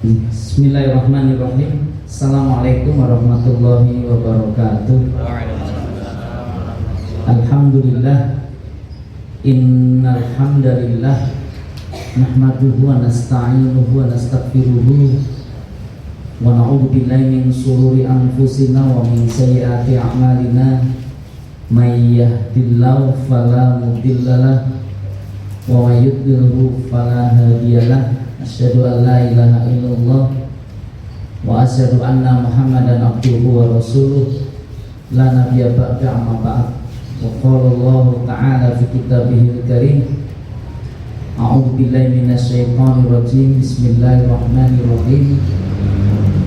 Bismillahirrahmanirrahim. Assalamualaikum warahmatullahi wabarakatuh. Alhamdulillah. Innal hamdalillah nahmaduhu wa nasta'inuhu wa nastaghfiruhu wa na'udzu billahi min shururi anfusina wa min sayyiati a'malina. May yahdihillahu fala mudhillalah wa may yudlilhu fala hadiyalah. Asyhadu an la ilaha illallah wa asyhadu anna Muhammadan abduhu wa rasuluh la nabiyya ba'da amma ba'd. Wa qala Allah ta'ala fi kitabihil karim, a'udzu billahi minasyaitonir rajim. Bismillahirrahmanirrahim.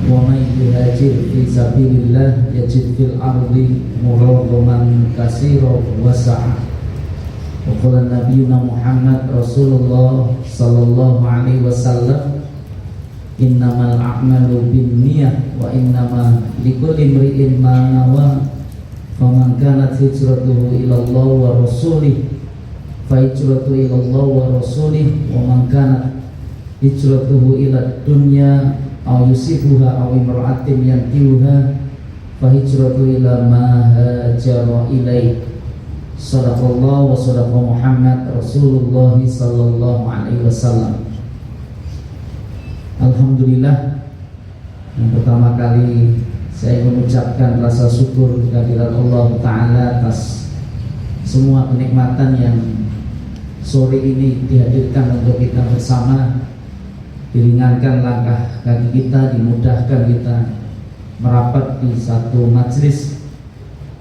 Wa may yuhajir fi sabilillah yajid fil ardi muragaman katsiran wa sa'a. Wa qala nabiyuna Muhammad Rasulullah sallallahu alaihi wasallam, innamal a'malu binniyah wa innama likulli imri'in ma nawa. Faman kanat hijratuhu ila Allah wa rasulih fa hijratuhu ila Allah wa rasulih, wa man kanat hijratuhu ila dunya aw yusibuha aw imra'atin yankihuha fa hijratuhu ila ma hajara ilaih. Sadaqallah wa sadaqa Muhammad Rasulullah sallallahu alaihi wasallam. Alhamdulillah, yang pertama kali saya mengucapkan rasa syukur kehadirat Allah Ta'ala atas semua kenikmatan yang sore ini dihadirkan untuk kita bersama. Diringankan langkah kaki kita, dimudahkan kita merapat di satu majelis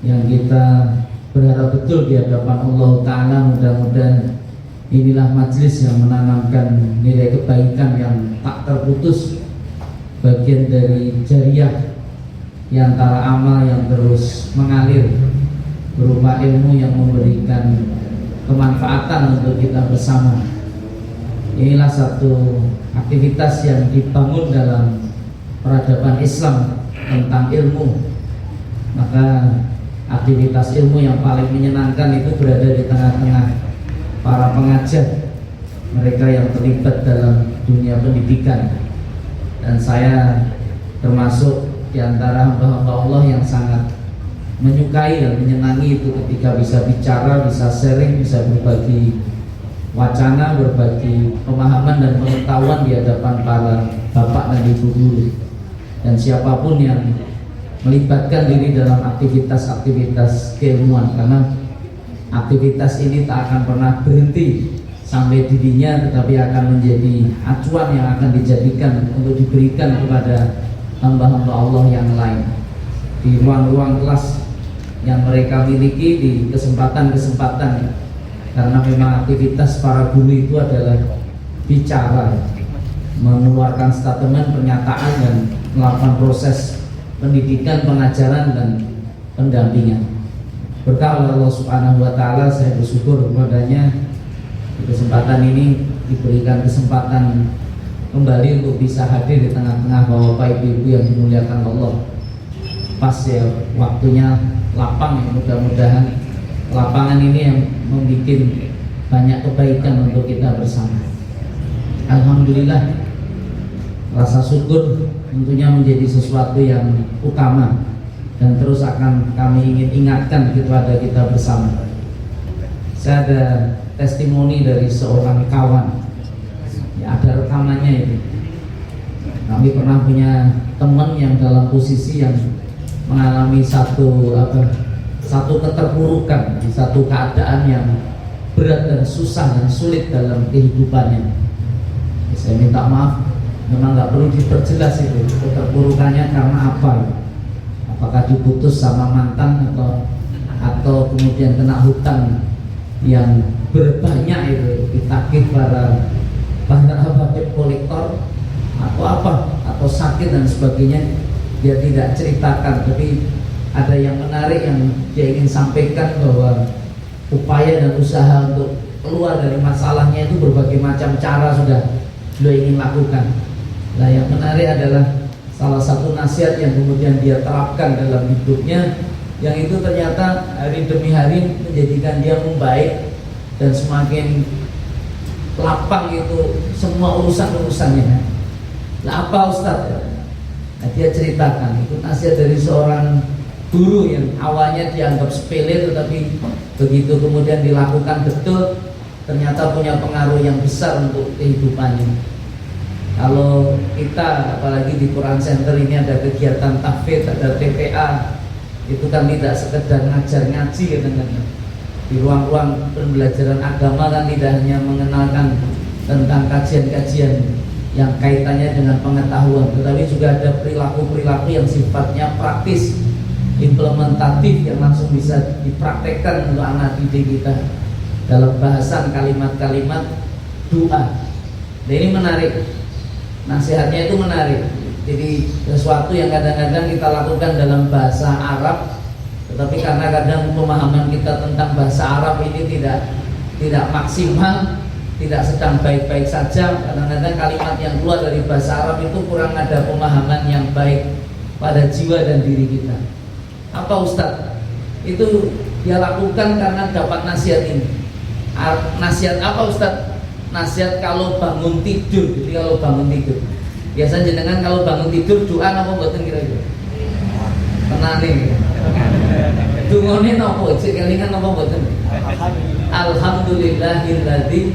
yang kita berharap betul di hadapan Allah Ta'ala. Mudah-mudahan inilah majelis yang menanamkan nilai kebaikan yang tak terputus, bagian dari jariyah yang antara amal yang terus mengalir berupa ilmu yang memberikan kemanfaatan untuk kita bersama. Inilah satu aktivitas yang dibangun dalam peradaban Islam tentang ilmu. Maka aktivitas ilmu yang paling menyenangkan itu berada di tengah-tengah para pengajar, mereka yang terlibat dalam dunia pendidikan. Dan saya termasuk di antara hamba-hamba Allah yang sangat menyukai dan menyenangi itu ketika bisa bicara, bisa sharing, bisa berbagi wacana, berbagi pemahaman dan pengetahuan di hadapan para bapak dan ibu guru dan siapapun yang melibatkan diri dalam aktivitas-aktivitas keilmuan, karena aktivitas ini tak akan pernah berhenti sampai dirinya, tetapi akan menjadi acuan yang akan dijadikan untuk diberikan kepada hamba-hamba Allah yang lain di ruang-ruang kelas yang mereka miliki, di kesempatan-kesempatan. Karena memang aktivitas para guru itu adalah bicara, mengeluarkan statement, pernyataan, dan melakukan proses pendidikan, pengajaran, dan pendampingan. Berkah Allah Subhanahu wa Ta'ala, saya bersyukur kepadanya di kesempatan ini diberikan kesempatan kembali untuk bisa hadir di tengah-tengah bapak ibu yang dimuliakan Allah. Pas ya waktunya lapang, ya mudah-mudahan lapangan ini yang membuat banyak kebaikan untuk kita bersama. Alhamdulillah, rasa syukur tentunya menjadi sesuatu yang utama dan terus akan kami ingin ingatkan kepada kita bersama. Saya ada testimoni dari seorang kawan, ya, ada rekamannya itu. Kami pernah punya teman yang dalam posisi yang mengalami satu keterpurukan, satu keadaan yang berat dan susah dan sulit dalam kehidupannya. Saya minta maaf, memang nggak perlu diperjelas itu keterpurukannya karena apa. Apakah diputus sama mantan atau kemudian kena hutang yang berbanyak itu, ditagih para debt kolektor, atau apa, atau sakit dan sebagainya. Dia tidak ceritakan, tapi ada yang menarik yang dia ingin sampaikan, bahwa upaya dan usaha untuk keluar dari masalahnya itu berbagai macam cara sudah beliau ingin lakukan. Nah, yang menarik adalah salah satu nasihat yang kemudian dia terapkan dalam hidupnya, yang itu ternyata hari demi hari menjadikan dia membaik dan semakin lapang itu semua urusan-urusannya. Lah apa Ustaz? Nah, dia ceritakan itu nasihat dari seorang guru yang awalnya dianggap sepele, tetapi begitu kemudian dilakukan betul ternyata punya pengaruh yang besar untuk kehidupannya. Kalau kita apalagi di Quran Center ini ada kegiatan tahfidz, ada TPA, itu kan tidak sekedar ngajar ngaji kadang-kadang. Di ruang-ruang pembelajaran agama kan tidak hanya mengenalkan tentang kajian-kajian yang kaitannya dengan pengetahuan, tetapi juga ada perilaku-perilaku yang sifatnya praktis, implementatif, yang langsung bisa dipraktekkan untuk anak didik kita dalam bahasan kalimat-kalimat doa. Nah, ini menarik, nasihatnya itu menarik. Jadi sesuatu yang kadang-kadang kita lakukan dalam bahasa Arab, tetapi karena kadang pemahaman kita tentang bahasa Arab ini tidak maksimal, tidak sedang baik-baik saja. Kadang-kadang kalimat yang keluar dari bahasa Arab itu kurang ada pemahaman yang baik pada jiwa dan diri kita. Apa Ustadz? Itu dia lakukan karena dapat nasihat ini. Nasihat apa Ustadz? Nasihat kalau bangun tidur. Jadi kalau bangun tidur, biasa jenengan kalau bangun tidur doa apa mboten kira-kira? Tenane. Dungane napa? Cek kelingan napa mboten? Alhamdulillahilladzi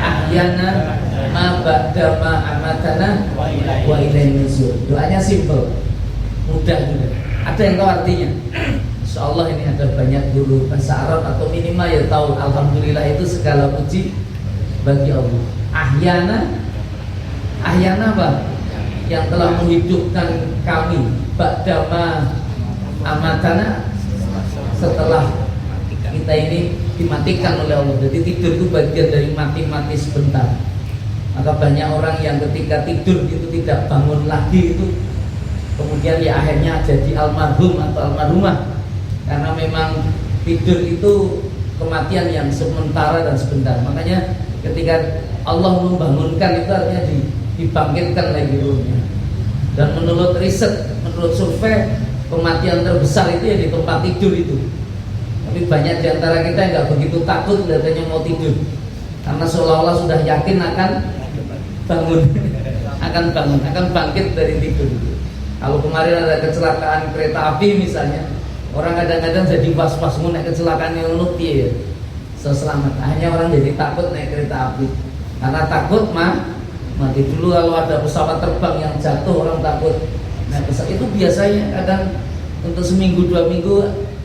ahyana ma ba'da ma amatana wa ilaihi nusyur. Doanya simple, mudah juga. Ada yang tahu artinya? Insyaallah ini ada banyak guru bahasa Arab atau minimal ya tahu alhamdulillah itu segala puji bagi Allah. Ahyana apa? Yang telah menghidupkan kami ba'da ma amatana, setelah kita ini dimatikan oleh Allah. Jadi tidur itu bagian dari mati sebentar. Maka banyak orang yang ketika tidur itu tidak bangun lagi, itu kemudian ya akhirnya jadi almarhum atau almarhumah, karena memang tidur itu kematian yang sementara dan sebentar. Makanya ketika Allah membangunkan itu artinya dibangkitkan lagi ruhnya. Dan menurut riset, menurut survei, kematian terbesar itu ya di tempat tidur itu. Tapi banyak di antara kita yang nggak begitu takut kelihatannya mau tidur, karena seolah-olah sudah yakin akan bangun, akan bangkit dari tidur. Kalau kemarin ada kecelakaan kereta api misalnya, orang kadang-kadang jadi was-was mau naik kecelakaan yang ya, selamat. Hanya orang jadi takut naik kereta api, karena takut mati dulu. Kalau ada pesawat terbang yang jatuh, orang takut naik pesawat. Itu biasanya kadang untuk seminggu 2 minggu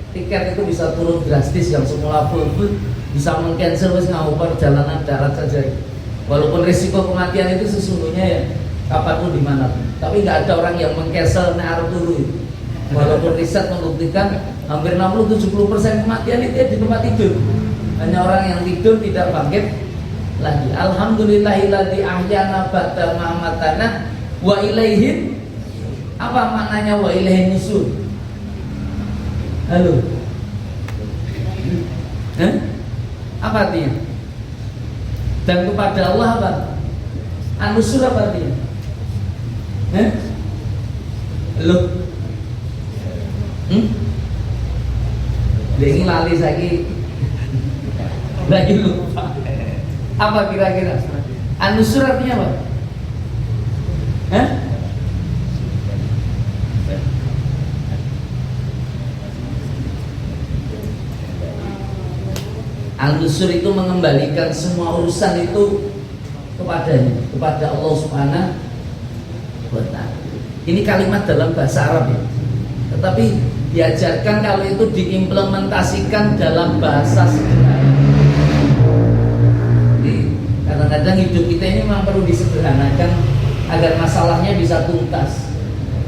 tiket itu bisa turun drastis, yang semula full bisa meng-cancel, wis ngau perjalanan darat saja. Walaupun risiko kematian itu sesungguhnya ya kapanpun dimanapun, tapi nggak ada orang yang meng-cancel naik turun. Walaupun riset membuktikan hampir 60-70% kematian itu ya di tempat tidur. Hanya orang yang tidur tidak bangkit lagi. Alhamdulillahilladzi ahyana ba'da ma amatana wa ilaihi. Apa maknanya wa ilaihi nusyur? Halo. Apa artinya? Dan kepada Allah apa? An-nusyur apa artinya? Halo. Ini lali lagi lupa. Apa kira-kira? An-nusyur artinya apa? Al-nusyur itu mengembalikan semua urusan itu kepadanya, kepada Allah Subhanahu wa ta'ala. Ini kalimat dalam bahasa Arab ya, tetapi diajarkan kalau itu diimplementasikan dalam bahasa sederhana. Jadi kadang-kadang hidup kita ini memang perlu disederhanakan agar masalahnya bisa tuntas.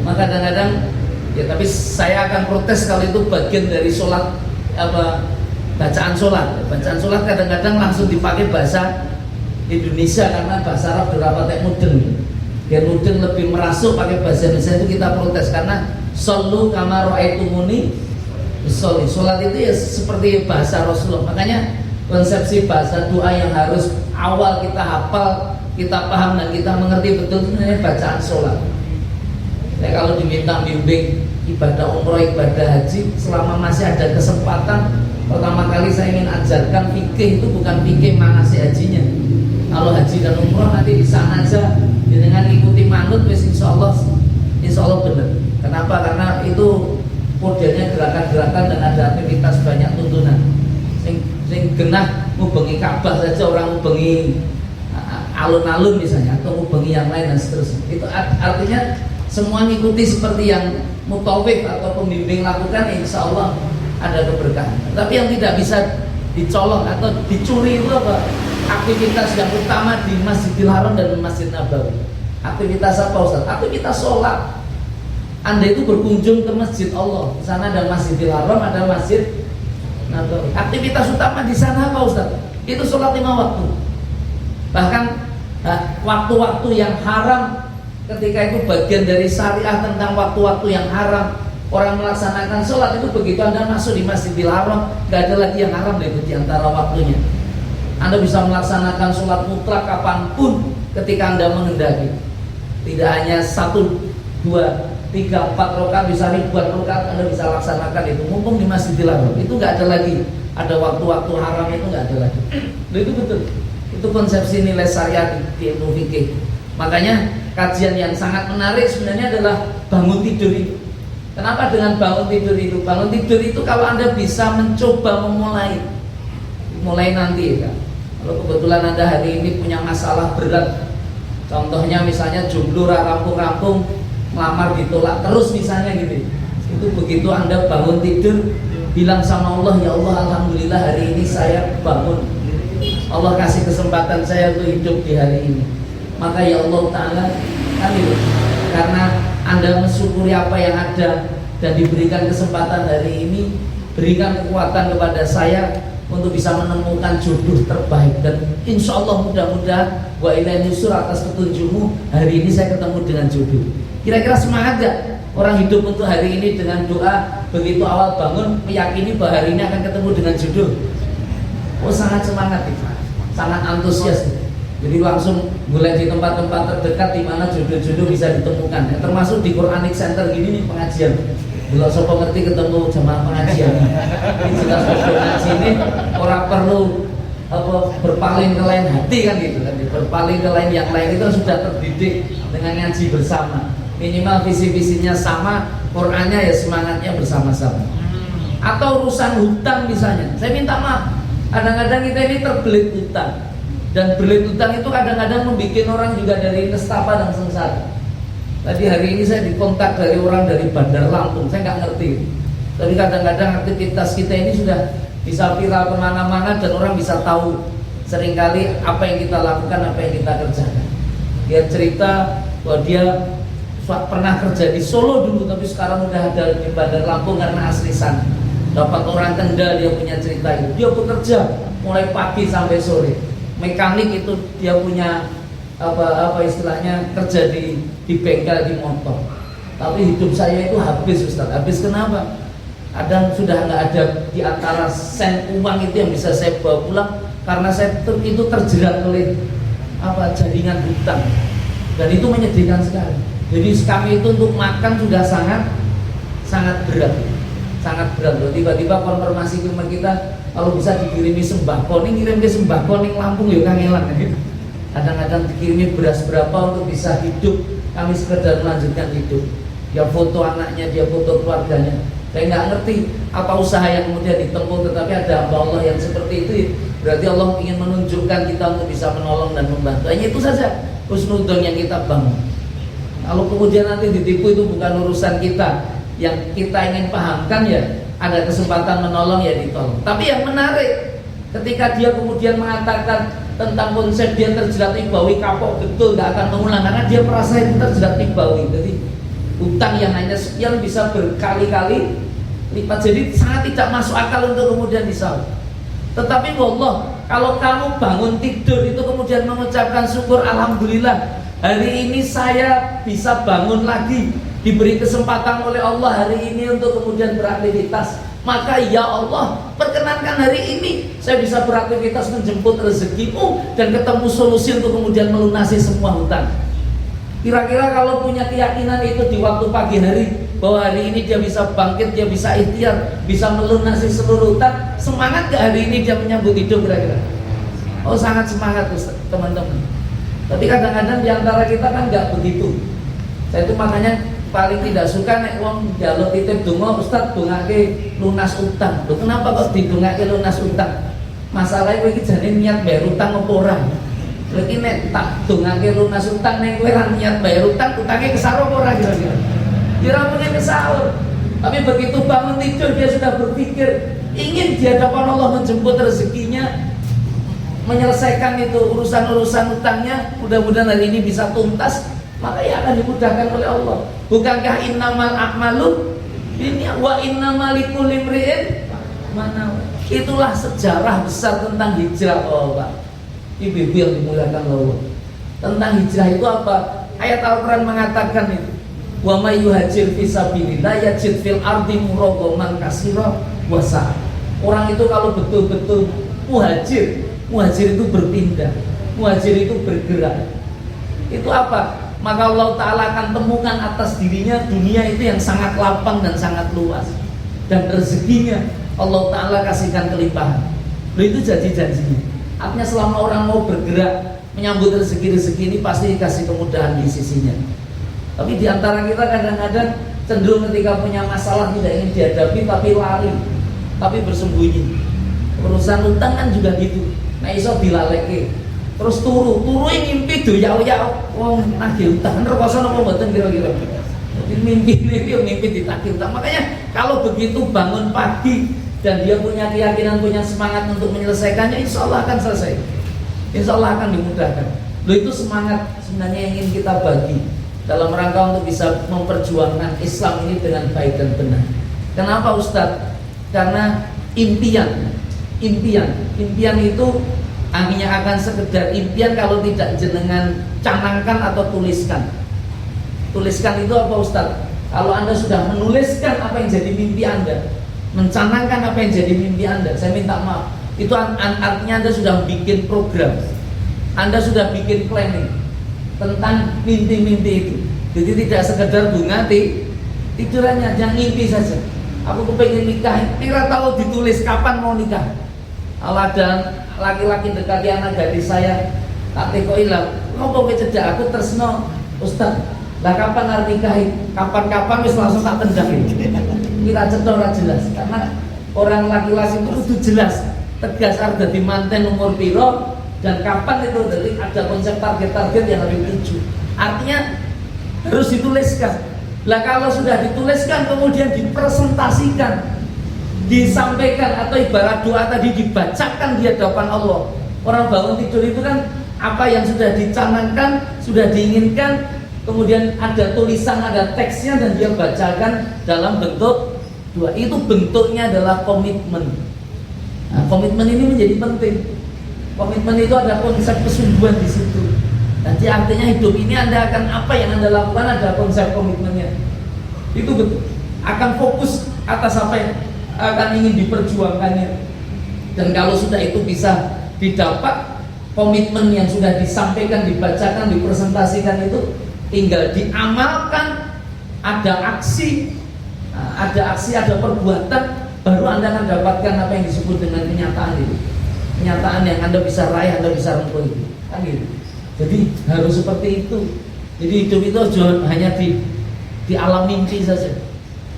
Maka kadang-kadang ya, tapi saya akan protes kalau itu bagian dari sholat bacaan sholat kadang-kadang langsung dipakai bahasa Indonesia, karena bahasa Arab berapa tek mudeng. Biar mudeng lebih merasuk pakai bahasa Indonesia, itu kita protes. Karena shollu kama ra'aitumuni usolli, sholat itu ya seperti bahasa Rasulullah. Makanya konsepsi bahasa doa yang harus awal kita hafal, kita paham dan kita mengerti betul itu namanya bacaan sholat. Saya kalau diminta bimbing ibadah umroh, ibadah haji, selama masih ada kesempatan, pertama kali saya ingin ajarkan fikih itu bukan fikih manasik hajinya, Kalau haji dan umroh nanti di sana aja dengan ikuti manut, wis insya Allah benar. Kenapa? Karena itu modelnya gerakan-gerakan dan ada aktivitas banyak tuntunan. Sing genah ngubengi Ka'bah saja orang ngubengi alun-alun misalnya atau ngubengi yang lain dan seterusnya. Itu artinya semua ngikuti seperti yang mutawif atau pembimbing lakukan, insya Allah ada keberkahan. Tapi yang tidak bisa dicolong atau dicuri itu apa? Aktivitas yang utama di Masjidil Haram dan Masjid Nabawi. Aktivitas apa Ustaz? Aktivitas sholat. Anda itu berkunjung ke Masjid Allah. Di sana ada Masjidil Haram, ada Masjid Nabawi. Aktivitas utama di sana apa Ustaz? Itu sholat 5 waktu. Bahkan waktu-waktu yang haram, ketika itu bagian dari syariah tentang waktu-waktu yang haram, orang melaksanakan sholat itu begitu Anda masuk di Masjidil Haram, gak ada lagi yang haram itu di antara waktunya. Anda bisa melaksanakan sholat mutlak kapanpun ketika Anda menghendaki. Tidak hanya 1, 2, 3, 4 rakaat, bisa ribuan rakaat Anda bisa laksanakan itu. Mumpung di Masjidil Haram itu gak ada lagi. Ada waktu-waktu haram itu gak ada lagi. Itu betul. Itu konsepsi nilai syariat di ilmu fikih. Makanya kajian yang sangat menarik sebenarnya adalah bangun tidur itu. Kenapa dengan bangun tidur itu? Bangun tidur itu kalau Anda bisa mencoba mulai nanti ya. Kalau kebetulan Anda hari ini punya masalah berat, contohnya misalnya jomblo rampung-rampung, melamar ditolak terus misalnya gitu. Itu begitu Anda bangun tidur, bilang sama Allah, ya Allah alhamdulillah hari ini saya bangun. Allah kasih kesempatan saya untuk hidup di hari ini. Maka ya Allah Ta'ala kan itu, karena Anda mensyukuri apa yang ada dan diberikan kesempatan hari ini, berikan kekuatan kepada saya untuk bisa menemukan jodoh terbaik. Dan insya Allah mudah-mudahan wa ilaihi nusur, atas petunjukmu hari ini saya ketemu dengan jodoh. Kira-kira semangat gak orang hidup untuk hari ini dengan doa begitu awal bangun meyakini bahwa hari ini akan ketemu dengan jodoh? Oh sangat semangat itu, sangat antusias. Jadi langsung mulai di tempat-tempat terdekat di mana jodoh-jodoh bisa ditemukan. Ya, termasuk di Quranic Center gini nih pengajian. Bila sopo ngerti ketemu jamaah pengajian. Ini jelas ngaji ini orang perlu berpaling ke lain hati kan gitu kan. Berpaling ke lain yang lain itu sudah terdidik dengan ngaji bersama. Minimal visi-visinya sama, Qur'annya ya semangatnya bersama-sama. Atau urusan hutang misalnya. Saya minta maaf, kadang-kadang kita ini terbelit hutang. Dan belit hutang itu kadang-kadang membuat orang juga dari nestapa dan sengsara. Tadi hari ini saya dikontak dari orang dari Bandar Lampung, saya nggak ngerti. Tapi kadang-kadang aktivitas kita ini sudah bisa viral kemana-mana dan orang bisa tahu seringkali apa yang kita lakukan, apa yang kita kerjakan. Dia cerita bahwa dia pernah kerja di Solo dulu, tapi sekarang udah ada di Bandar Lampung karena asli sana. Dapat orang Kendal, dia punya cerita itu. Dia bekerja mulai pagi sampai sore. Mekanik itu dia punya apa istilahnya kerja di bengkel di motor. Tapi hidup saya itu habis Ustaz. Habis kenapa? Kadang sudah nggak ada di antara sen uang itu yang bisa saya bawa pulang karena saya itu terjerat oleh jaringan hutang. Dan itu menyedihkan sekali. Jadi kami itu untuk makan sudah sangat berat. Sangat berat. Tiba-tiba konfirmasi ke kita, kalau bisa dikirimi sembako, nih ngirim ke sembako nih Lampung ya kangelan gitu. Kadang-kadang dikirimi beras berapa untuk bisa hidup, kami sekedar melanjutkan hidup. Dia foto anaknya, dia foto keluarganya. Saya nggak ngerti apa usaha yang kemudian ditempuh, tetapi ada hamba Allah yang seperti itu. Berarti Allah ingin menunjukkan kita untuk bisa menolong dan membantu. Hanya itu saja husnudon yang kita bangun. Kalau kemudian nanti ditipu itu bukan urusan kita. Yang kita ingin pahamkan ya ada kesempatan menolong ya ditolong. Tapi yang menarik ketika dia kemudian mengatakan tentang konsep dia terjerat ribawi, kapok betul gak akan mengulang karena dia merasa itu terjerat ribawi. Jadi utang yang hanya sekian bisa berkali-kali lipat, jadi sangat tidak masuk akal untuk kemudian disahur. Tetapi wallah, kalau kamu bangun tidur itu kemudian mengucapkan syukur, alhamdulillah hari ini saya bisa bangun lagi, diberi kesempatan oleh Allah hari ini untuk kemudian beraktivitas, maka ya Allah perkenankan hari ini saya bisa beraktivitas menjemput rezekimu dan ketemu solusi untuk kemudian melunasi semua hutang. Kira-kira kalau punya keyakinan itu di waktu pagi hari bahwa hari ini dia bisa bangkit, dia bisa ikhtiar, bisa melunasi seluruh hutang, semangat gak hari ini dia menyambut hidup kira-kira? Oh sangat semangat Ustaz, teman-teman. Tapi kadang-kadang diantara kita kan nggak begitu. Saya itu makanya paling tidak suka nek wong njaluk titip donga Ustaz dongake lunas utang. Loh kenapa kok didongake lunas utang? Masalahnya kowe iki jane niat bayar utang apa ora? Lha iki nek tak dongake lunas utang nek kowe ra niat bayar utang, utange kesaro apa ora kira-kira? Kira mungkin kesaur. Tapi begitu bangun tidur dia sudah berpikir ingin di hadapan Allah menjemput rezekinya, menyelesaikan itu urusan-urusan utangnya, mudah-mudahan hari ini bisa tuntas, maka ia akan dimudahkan oleh Allah. Bukankah innamal a'malu ini wa innamal likulli imri'in mana? Itulah sejarah besar tentang hijrah. Oh Pak, ibu-ibu yang dimuliakan Allah, tentang hijrah itu apa? Ayat Al-Quran mengatakan itu, wa may yuhajir fi sabilillah yajid fil ardi muraghaman katsira wa sa'a. Orang itu kalau betul-betul muhajir itu berpindah, muhajir itu bergerak. Itu apa? Maka Allah Ta'ala akan temukan atas dirinya dunia itu yang sangat lapang dan sangat luas, dan rezekinya Allah Ta'ala kasihkan kelimpahan. Loh itu janji-janjinya. Artinya selama orang mau bergerak menyambut rezeki-rezeki ini pasti dikasih kemudahan di sisinya. Tapi diantara kita kadang-kadang cenderung ketika punya masalah tidak ingin dihadapi tapi lari, tapi bersembunyi. Urusan utang kan juga gitu. Nah iso dilaleke, terus turu yang ngimpi doyau-yau wong nagih utang rekoso napa mboten kira-kira. Jadi mimpi ditagih utang. Makanya kalau begitu bangun pagi dan dia punya keyakinan, punya semangat untuk menyelesaikannya, insya Allah akan selesai, insya Allah akan dimudahkan. Loh itu semangat sebenarnya yang ingin kita bagi dalam rangka untuk bisa memperjuangkan Islam ini dengan baik dan benar. Kenapa Ustadz? Karena impian itu hanya akan sekedar impian kalau tidak jenengan canangkan atau tuliskan. Tuliskan itu apa Ustadz? Kalau Anda sudah menuliskan apa yang jadi mimpi Anda, mencanangkan apa yang jadi mimpi Anda, saya minta maaf, itu artinya Anda sudah bikin program, Anda sudah bikin planning tentang mimpi-mimpi itu. Jadi tidak sekedar bunga tidurannya, jangan mimpi saja. Aku kepengen nikah, kira tahu ditulis kapan mau nikah. Kalau ada laki-laki dekati anak gadis saya, tak tekoi lah, ngopo kowe cedak aku tresno Ustaz. Lah kapan arep nikahi? Kapan-kapan wis langsung tak tendang. Kita cetok ora jelas, karena orang laki-laki itu kudu jelas, tegas arep dadi manten umur piro dan kapan itu. Jadi ada konsep target-target yang harus dituju. Artinya harus dituliskan. Lah kalau sudah dituliskan kemudian dipresentasikan, disampaikan, atau ibarat doa tadi dibacakan di hadapan Allah. Orang bangun tidur itu kan apa yang sudah dicanangkan, sudah diinginkan, kemudian ada tulisan, ada teksnya, dan dia bacakan dalam bentuk doa. Itu bentuknya adalah komitmen. Nah, komitmen ini menjadi penting. Komitmen itu ada konsep kesungguhan di situ. Nanti artinya hidup ini Anda akan apa yang Anda lakukan, ada konsep komitmennya. Itu betul. Akan fokus atas apa yang akan ingin diperjuangkannya. Dan kalau sudah itu bisa didapat, komitmen yang sudah disampaikan, dibacakan, dipresentasikan itu tinggal diamalkan, ada aksi, ada perbuatan, baru Anda akan dapatkan apa yang disebut dengan kenyataan itu. Kenyataan yang Anda bisa raih, Anda bisa rempuh itu. Kan gitu. Jadi harus seperti itu. Jadi hidup itu hanya di alam mimpi saja,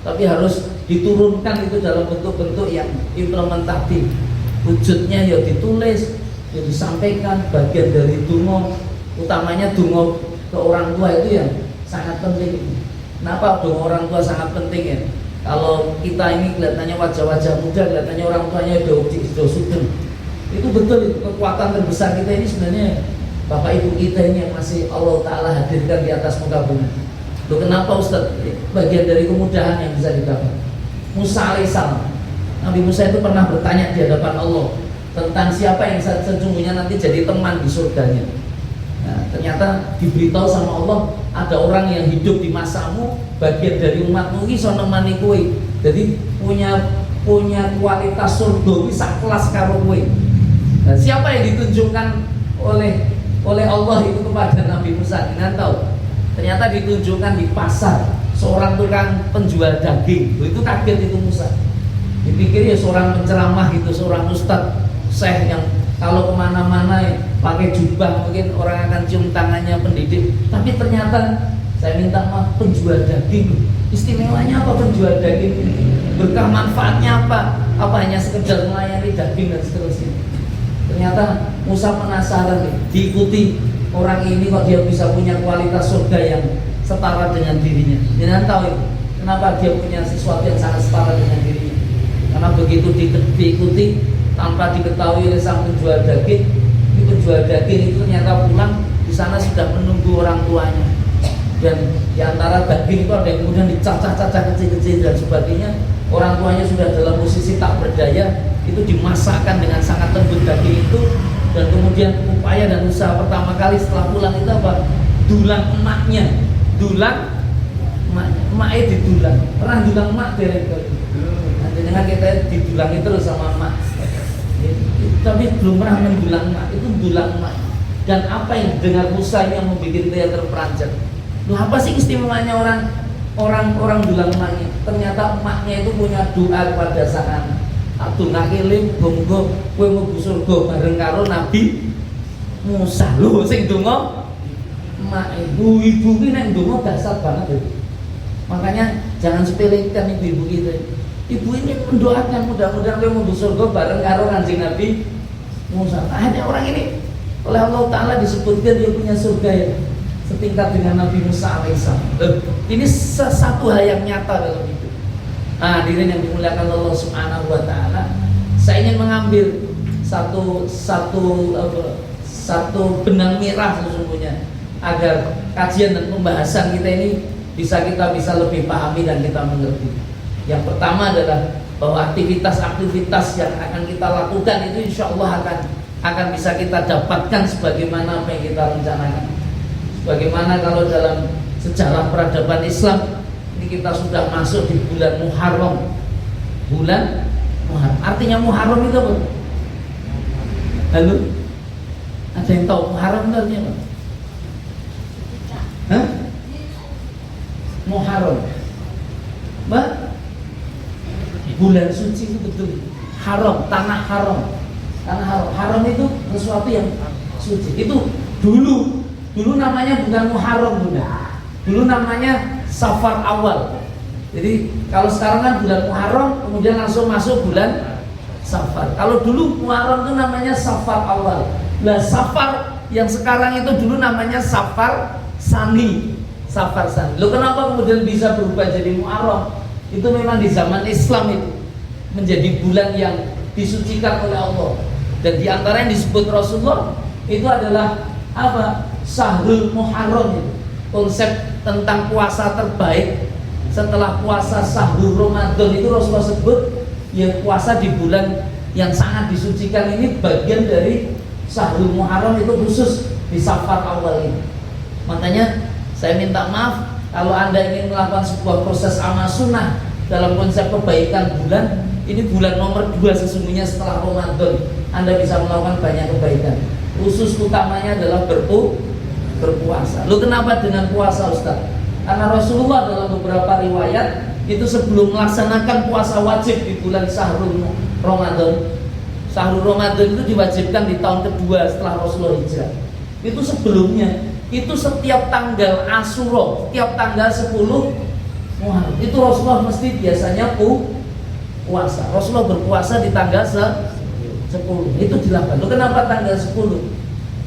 tapi harus diturunkan itu dalam bentuk-bentuk yang implementatif. Wujudnya ya ditulis, ya disampaikan, bagian dari donga, utamanya donga ke orang tua itu yang sangat penting. Kenapa donga orang tua sangat penting ya? Kalau kita ini kelihatannya wajah-wajah muda, kelihatannya orang tuanya udah sugeng. Itu betul, itu kekuatan terbesar kita ini sebenarnya Bapak Ibu kita ini yang masih Allah Ta'ala hadirkan di atas muka bumi. Loh kenapa Ustaz? Bagian dari kemudahan yang bisa didapat. Musa alaihissalam, Nabi Musa itu pernah bertanya di hadapan Allah tentang siapa yang sesungguhnya nanti jadi teman di surganya. Nah, ternyata diberitahu sama Allah, ada orang yang hidup di masamu, bagian dari umatmu ini so nemani kowe. Jadi punya kualitas surgawi sak kelas karo kowe. Nah, siapa yang ditunjukkan oleh Allah itu kepada Nabi Musa? Dengan tahu, ternyata ditunjukkan di pasar seorang tukang penjual daging. Itu kaget itu Musa. Dipikir ya seorang penceramah gitu, seorang ustadz syekh yang Kalau kemana-mana pakai jubah mungkin orang akan cium tangannya pendidik. Tapi ternyata saya minta maaf, penjual daging. Istimewanya apa penjual daging ini? Berkah manfaatnya apa? Apa hanya sekedar melayani daging dan seterusnya? Ternyata Musa penasaran nih, diikuti orang ini kok dia bisa punya kualitas surga yang setara dengan dirinya. Jangan tahu itu, kenapa dia punya sesuatu yang sangat setara dengan dirinya. Karena begitu diikuti tanpa diketahui oleh sang penjual daging, ini penjual daging itu ternyata pulang di sana sudah menunggu orang tuanya. Dan diantara daging itu ada yang kemudian dicacah-cacah kecil-kecil dan sebagainya. Orang tuanya sudah dalam posisi tak berdaya, itu dimasakkan dengan sangat lembut daging itu. Dan kemudian upaya dan usaha pertama kali setelah pulang itu apa? Dulang emaknya, dulang emaknya didulang. Pernah dulang emak derek kali? Nanti dengan kita didulangi terus sama emak. Tapi belum pernah mendulang emak, itu dulang emak. Dan apa yang dengar Musa yang membuat dia terperanjat? Loh, apa sih istimewanya orang dulang emaknya? Ternyata emaknya itu punya doa kepada sang anak. Abdul Nakilim gonggo kowe mlebu surga bareng karo Nabi Musa. Lho sing donga emak ibu ki nek donga dasar banget itu. Makanya jangan sepelekan ibu-ibu kita. Ibu ini mendoakan mudah-mudahan kowe mlebu surga bareng karo Kanjeng Nabi Musa. Hanya orang ini oleh Allah Ta'ala disebutkan dia punya surga ya, setingkat dengan Nabi Musa alaihissalam. Ini sesuatu hal yang nyata dalam hidup. Hadirin yang dimuliakan Allah Subhanahu wa Ta'ala, saya ingin mengambil satu benang merah sesungguhnya agar kajian dan pembahasan kita ini bisa lebih pahami dan kita mengerti. Yang pertama adalah bahwa aktivitas-aktivitas yang akan kita lakukan itu insya Allah akan bisa kita dapatkan sebagaimana apa yang kita rencanakan. Bagaimana kalau dalam sejarah peradaban Islam ini kita sudah masuk di bulan Muharram. Bulan Muharram. Artinya Muharram itu apa? Halo? Ada yang tahu Muharram itu artinya apa? Hah? Muharram. Mbak? Bulan suci itu betul. Haram, tanah haram. Tanah haram. Haram itu sesuatu yang suci. Itu dulu namanya bukan Muharram, Bunda. Dulu namanya Safar awal. Jadi kalau sekarang kan bulan Muharram, kemudian langsung masuk bulan Safar. Kalau dulu Muharram itu namanya Safar awal. Nah, Safar yang sekarang itu dulu namanya Safar Sani. Safar Sani. Loh, kenapa kemudian bisa berubah jadi Muharram? Itu memang di zaman Islam itu menjadi bulan yang disucikan oleh Allah. Dan di antara yang disebut Rasulullah itu adalah apa? Syahrul Muharram itu. Konsep tentang puasa terbaik setelah puasa Syahrul Ramadan itu Rasulullah sebut ya puasa di bulan yang sangat disucikan ini bagian dari Syahrul Muharram itu khusus di Safar awal ini. Makanya saya minta maaf kalau Anda ingin melakukan sebuah proses amal sunnah dalam konsep kebaikan bulan, ini bulan nomor 2 sesungguhnya setelah Ramadan. Anda bisa melakukan banyak kebaikan. Khusus utamanya adalah berpuasa. Loh, kenapa dengan puasa, Ustaz? Karena Rasulullah dalam beberapa riwayat itu sebelum melaksanakan puasa wajib di bulan Syahrul Ramadan. Syahrul Ramadan itu diwajibkan di tahun kedua setelah Rasulullah hijrah. Itu sebelumnya itu setiap tanggal Asyura, setiap tanggal 10 Muharram itu Rasulullah mesti biasanya puasa. Rasulullah berpuasa di tanggal 10. Itu dilakukan. Loh, kenapa tanggal 10?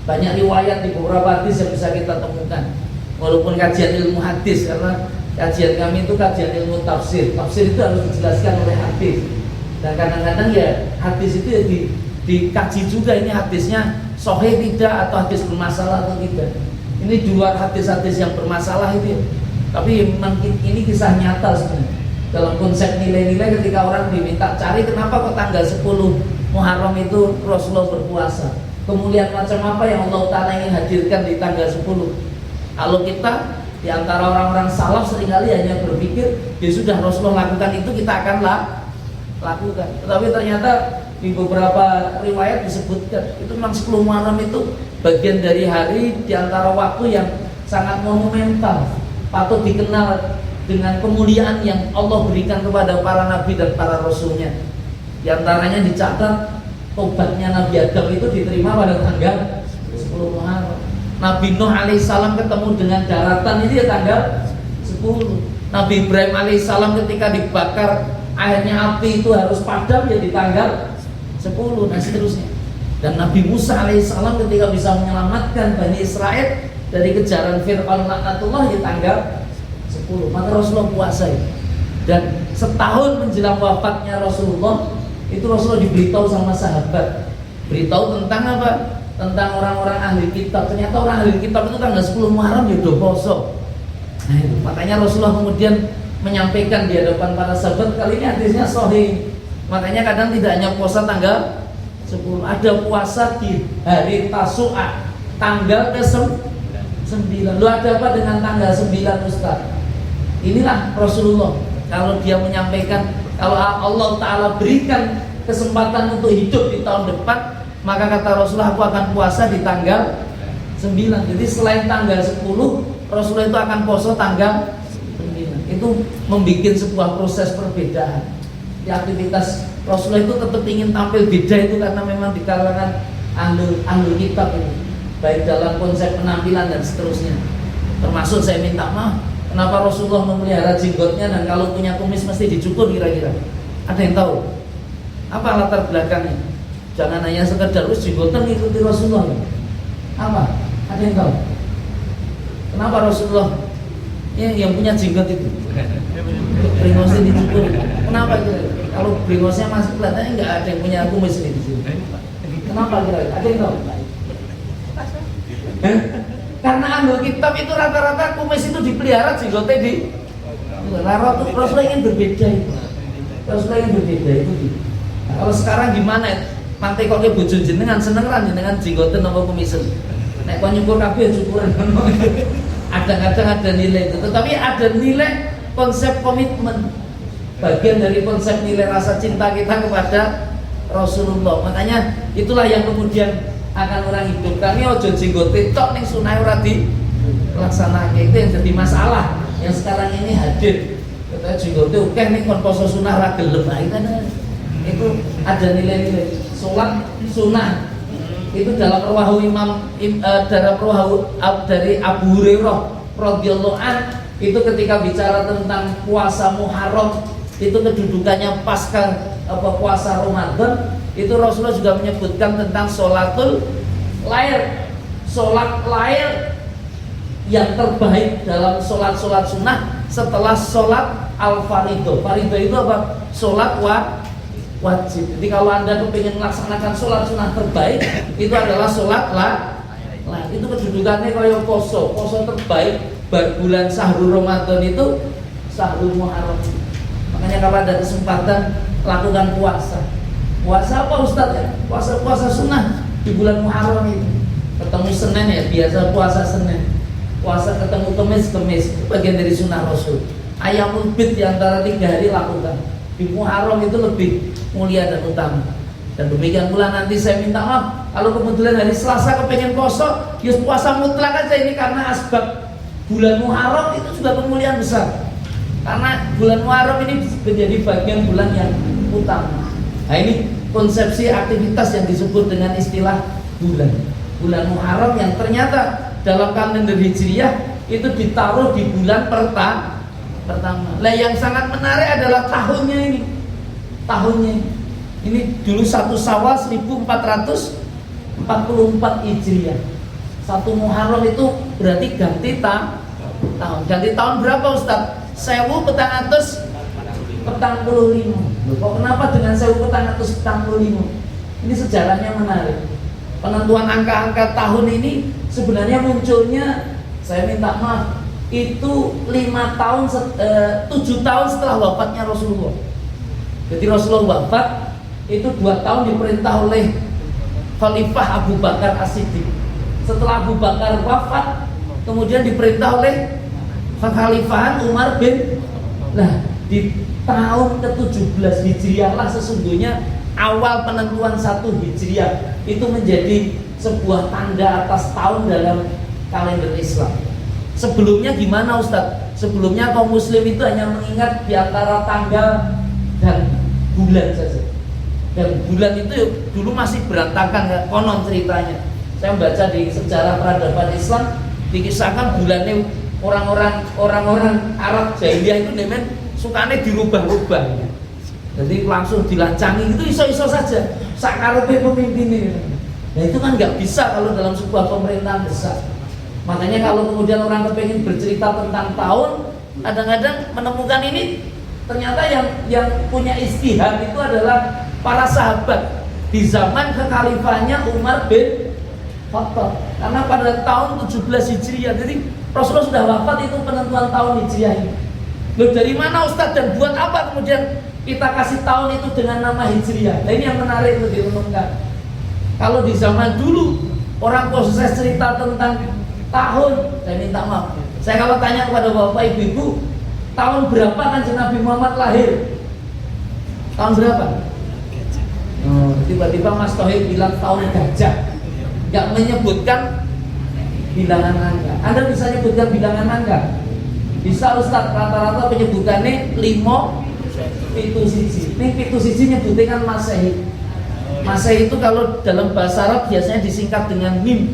Banyak riwayat di beberapa hadis yang bisa kita temukan. Walaupun kajian ilmu hadis, karena kajian kami itu kajian ilmu tafsir. Tafsir itu harus dijelaskan oleh hadis. Dan kadang-kadang ya hadis itu ya dikaji juga, ini hadisnya sahih tidak atau hadis bermasalah atau tidak. Ini di luar hadis-hadis yang bermasalah itu. Tapi memang ini kisah nyata sebenarnya. Dalam konsep nilai-nilai ketika orang diminta cari kenapa kok tanggal 10 Muharram itu Rasulullah berpuasa. Kemudian macam apa yang Allah Ta'ala ingin hadirkan di tanggal 10. Kalau kita di antara orang-orang salaf seringkali hanya berpikir ya sudah Rasulullah lakukan itu kita akan lakukan. Tetapi ternyata di beberapa riwayat disebutkan itu memang 10 Muharram itu bagian dari hari di antara waktu yang sangat monumental, patut dikenal dengan kemuliaan yang Allah berikan kepada para nabi dan para rasulnya. Di antaranya dicatat tobatnya Nabi Adam itu diterima pada tanggal 10 Muharram. Nabi Nuh alaihissalam ketemu dengan daratan itu ya tanggal 10. Nabi Ibrahim alaihissalam ketika dibakar akhirnya api itu harus padam ya di tanggal 10 dan seterusnya. Dan Nabi Musa alaihissalam ketika bisa menyelamatkan Bani Israel dari kejaran Fir'aun laknatullah di tanggal 10. Maka Rasulullah puasa ya. Dan setahun menjelang wafatnya Rasulullah itu Rasulullah diberitahu sama sahabat, beritahu tentang apa? Tentang orang-orang ahli kitab. Ternyata orang ahli kitab itu tanggal 10 Muharram ya udah poso. Nah itu makanya Rasulullah kemudian menyampaikan di hadapan para sahabat, kali ini hadisnya sahih. Makanya kadang tidak hanya puasa tanggal 10, ada puasa di hari Tasu'a tanggal ke-9. Lu ada apa dengan tanggal 9 Ustaz? Inilah Rasulullah kalau dia menyampaikan, kalau Allah Ta'ala berikan kesempatan untuk hidup di tahun depan, maka kata Rasulullah, aku akan puasa di tanggal 9. Jadi selain tanggal 10, Rasulullah itu akan puasa tanggal 9. Itu membuat sebuah proses perbedaan. Di aktivitas Rasulullah itu tetap ingin tampil beda itu karena memang di kalangan ahli kitab itu, baik dalam konsep penampilan dan seterusnya. Termasuk saya minta maaf, kenapa Rasulullah memelihara jenggotnya dan kalau punya kumis mesti dicukur kira-kira? Ada yang tahu? Apa latar belakangnya? Jangan hanya sekedar jenggotan ikuti Rasulullah. Apa? Ada yang tahu? Kenapa Rasulullah yang punya jenggot itu? Bringosnya dicukur. Kenapa kira-kira? Kalau bringosnya masih kelihatannya nggak ada yang punya kumis di sini. Kenapa kira-kira? Ada yang tahu? Karena ahli kitab itu rata-rata kumis itu dipelihara, jenggotnya di Rasulullah ingin berbeda itu. Rasulullah ingin berbeda itu. Nah, kalau sekarang gimana? Mantai kok ke bojo jenengan seneng kan jenengan jenggoten apa kumisen. Nek kok nyukur kabeh syukuran. Kadang-kadang ada nilai itu, tetapi ada nilai konsep komitmen. Bagian dari konsep nilai rasa cinta kita kepada Rasulullah. Makanya itulah yang kemudian akan orang hidupkan. Ini ojo jenggote tok ning sunah ora dilaksanakan. Itu yang jadi masalah yang sekarang ini hadir. Kita jenggote oke nih kon poso sunah ra gelem. Itu ada nilai-nilai. Sholat sunnah itu dalam rawahu dalam rawahu dari Abu Hurairah radhiyallahu an, itu ketika bicara tentang puasa Muharram itu kedudukannya pasca puasa Ramadan, itu Rasulullah juga menyebutkan tentang sholatul lail, sholat lail yang terbaik dalam sholat-sholat sunnah setelah sholat al-faridoh. Faridoh itu apa? Sholat wajib. Jadi kalau Anda ingin melaksanakan sholat sunnah terbaik, itu adalah sholat itu kedudukannya kayak poso terbaik bulan Syahrul Ramadan itu Syahrul Muharram. Makanya kalau ada kesempatan lakukan puasa apa Ustaz ya? Puasa sunnah di bulan Muharram itu. Ketemu Senin ya, biasa puasa Senin. Puasa ketemu Kemis, bagian dari sunnah Rasul. Ayamul bid di antara 3 hari lakukan. Di Muharram itu lebih mulia dan utama. Dan demikian pula nanti saya minta maaf kalau kebetulan hari Selasa kepengen poso, ya puasa mutlak aja ini karena asbab bulan Muharram itu juga kemuliaan besar. Karena bulan Muharram ini menjadi bagian bulan yang utama. Nah ini konsepsi aktivitas yang disebut dengan istilah bulan Muharram yang ternyata dalam kalender Hijriyah itu ditaruh di bulan pertama. Lah yang sangat menarik adalah tahunnya ini. Ini dulu 1 Syawal 1444 Hijriah. 1 Muharram itu berarti ganti tahun. Ganti tahun berapa Ustaz? 1445. Kok kenapa dengan 1445? Ini sejarahnya menarik. Penentuan angka-angka tahun ini sebenarnya munculnya, saya minta maaf, itu 7 tahun setelah wafatnya Rasulullah. Jadi Rasulullah wafat itu 2 tahun diperintah oleh Khalifah Abu Bakar As-Siddiq. Setelah Abu Bakar wafat, kemudian diperintah oleh Khalifahan Umar bin. Nah, di tahun ke-17 Hijriah lah sesungguhnya awal penentuan 1 Hijriah itu menjadi sebuah tanda atas tahun dalam kalender Islam. Sebelumnya gimana Ustadz? Sebelumnya kaum muslim itu hanya mengingat di antara tanggal dan bulan saja. Dan bulan itu dulu masih berantakan, ya, konon ceritanya. Saya membaca di sejarah peradaban Islam dikisahkan bulannya orang-orang Arab jahiliyah itu nemen sukanya dirubah-rubah. Jadi langsung dilancangi itu iso-iso saja. Sakarepe pemimpin ini. Nah itu kan nggak bisa kalau dalam sebuah pemerintahan besar. Makanya kalau kemudian orang kepengen bercerita tentang tahun, kadang-kadang menemukan ini ternyata yang punya istihad itu adalah para sahabat di zaman kekhalifahnya Umar bin Khattab. Karena pada tahun 17 Hijriah, jadi Rasulullah sudah wafat itu penentuan tahun Hijriah ini. Loh dari mana Ustadz dan buat apa kemudian kita kasih tahun itu dengan nama Hijriah? Nah ini yang menarik untuk direnungkan. Kalau di zaman dulu orang proses cerita tentang tahun, saya minta maaf. Saya kalau tanya kepada bapak ibu, tahun berapa kan Nabi Muhammad lahir? Tahun berapa? Oh, tiba-tiba Mas Tohir bilang tahun gajah, nggak menyebutkan bilangan angka. Anda bisa menyebutkan bilangan angka? Bisa Ustadz, rata-rata penyebutannya 5 pitu siji. Ini pitu siji nyebutnya kan Masehi. Masehi itu kalau dalam bahasa Arab biasanya disingkat dengan mim.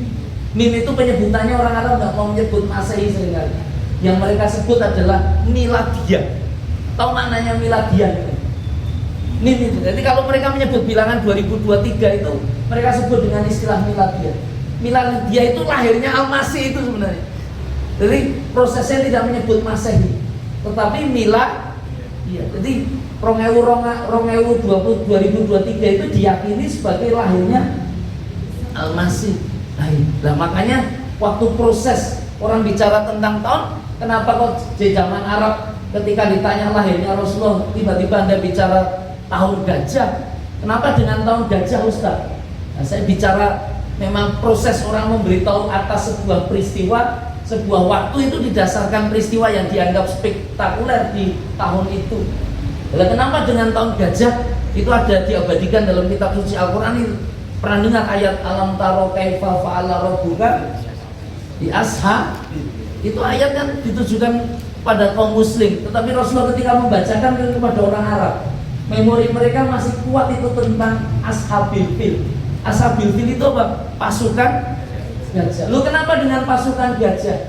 Mim itu penyebutannya orang Arab nggak mau menyebut Masehi seringkali. Yang mereka sebut adalah Miladiyah. Tahu maknanya Miladiyah? Mim itu. Jadi kalau mereka menyebut bilangan 2023 itu mereka sebut dengan istilah Miladiyah. Miladiyah itu lahirnya Al-Masih itu sebenarnya. Jadi prosesnya tidak menyebut Masehi, tetapi Milad. Iya. Jadi 2023 itu diyakini sebagai lahirnya Al-Masih. Nah, makanya waktu proses orang bicara tentang tahun, kenapa kok di zaman Arab ketika ditanya lahirnya Rasulullah tiba-tiba Anda bicara tahun gajah? Kenapa dengan tahun gajah Ustaz? Nah, saya bicara memang proses orang memberitahu atas sebuah peristiwa, sebuah waktu itu didasarkan peristiwa yang dianggap spektakuler di tahun itu. Lalu kenapa dengan tahun gajah? Itu ada diabadikan dalam kitab suci Al-Quran itu. Pernah dengar ayat alam taro kaifa fa'ala rabbuka di Ashab? Itu ayat kan ditujukan pada kaum muslim, tetapi Rasulullah ketika membacakan kepada orang Arab, memori mereka masih kuat itu tentang Ashabil Fil. Ashabil Fil itu apa? Pasukan gajah. Lu kenapa dengan pasukan gajah?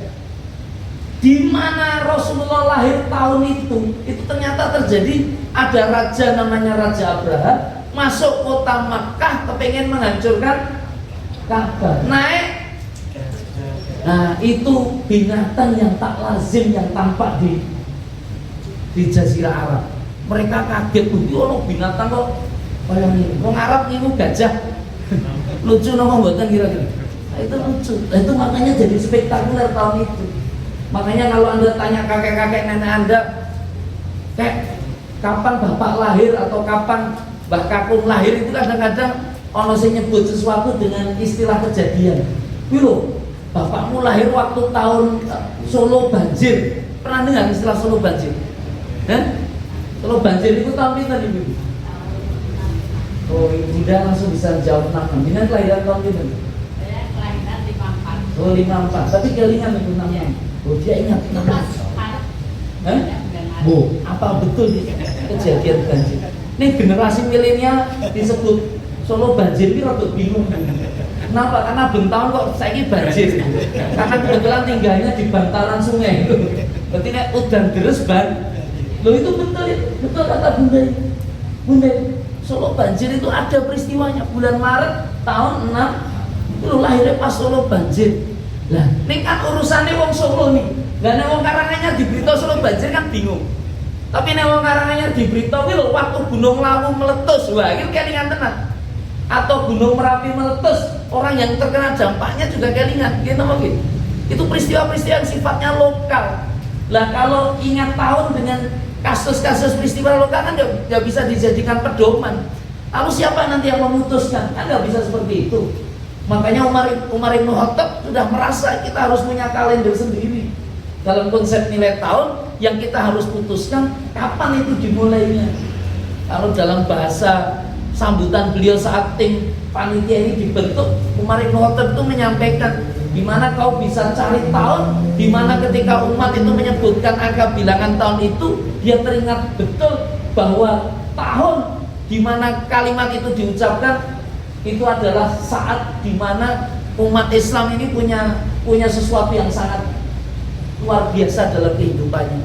Di mana Rasulullah lahir tahun itu ternyata terjadi ada raja namanya Raja Abraha masuk kota Makkah kepengen menghancurkan Ka'bah. Naik. Nah, itu binatang yang tak lazim yang tampak di Jazirah Arab. Mereka kaget, "Oh, binatang kok kayak ini. Wong Arab niku gajah." Lucu napa mboten kira-kira? Nah, itu lucu. Nah, itu makanya jadi spektakuler tahun itu. Makanya kalau Anda tanya kakek-kakek nenek Anda, kapan bapak lahir atau kapan Mbah Kakung lahir, itu kadang-kadang ono sing nyebut sesuatu dengan istilah kejadian. Lho, bapakmu lahir waktu tahun Solo banjir. Pernah dengar istilah Solo banjir? Solo banjir itu tahun pinten Ibu? Oh, Bunda langsung bisa jawab nama. Bunda kelahiran tahun pinten? Saya kelahiran 54. Oh, 54. Tapi kelingan itu namanya. Oh, dia ingat namanya. Bu, apa betul kejadian banjir? Ini generasi milenial disebut Solo banjir ini rada bingung. Kenapa? Karena Bentang kok saiki banjir. Karena kebetulan tinggalnya di bantaran sungai. Berarti nek udan deres ban. Loh itu betul kata Bunda. Bunda, Solo banjir itu ada peristiwanya bulan Maret tahun 6. Itu lahirnya pas Solo banjir. Lah, ini kan urusannya wong Solo nih. Lah nek wong Karanganyar diberitahu Solo banjir kan bingung. Tapi nek wong Karanganyar diberitahu lho waktu Gunung Lawu meletus, wah iki kelingan tenan. Atau Gunung Merapi meletus, orang yang terkena dampaknya juga kelingan. Gitu apa gitu? Itu peristiwa-peristiwa yang sifatnya lokal. Lah kalau ingat tahun dengan kasus-kasus peristiwa lokal kan nggak bisa dijadikan pedoman. Lalu siapa nanti yang memutuskan? Kan nggak bisa seperti itu. Makanya Umar Ibn Khattab sudah merasa kita harus punya kalender sendiri dalam konsep nilai tahun yang kita harus putuskan kapan itu dimulainya. Kalau dalam bahasa sambutan beliau saat tim panitia ini dibentuk, Umar Ibn Khattab itu menyampaikan di mana kau bisa cari tahun, di mana ketika umat itu menyebutkan angka bilangan tahun itu, dia teringat betul bahwa tahun di mana kalimat itu diucapkan itu adalah saat di mana umat Islam ini punya sesuatu yang sangat luar biasa dalam kehidupannya.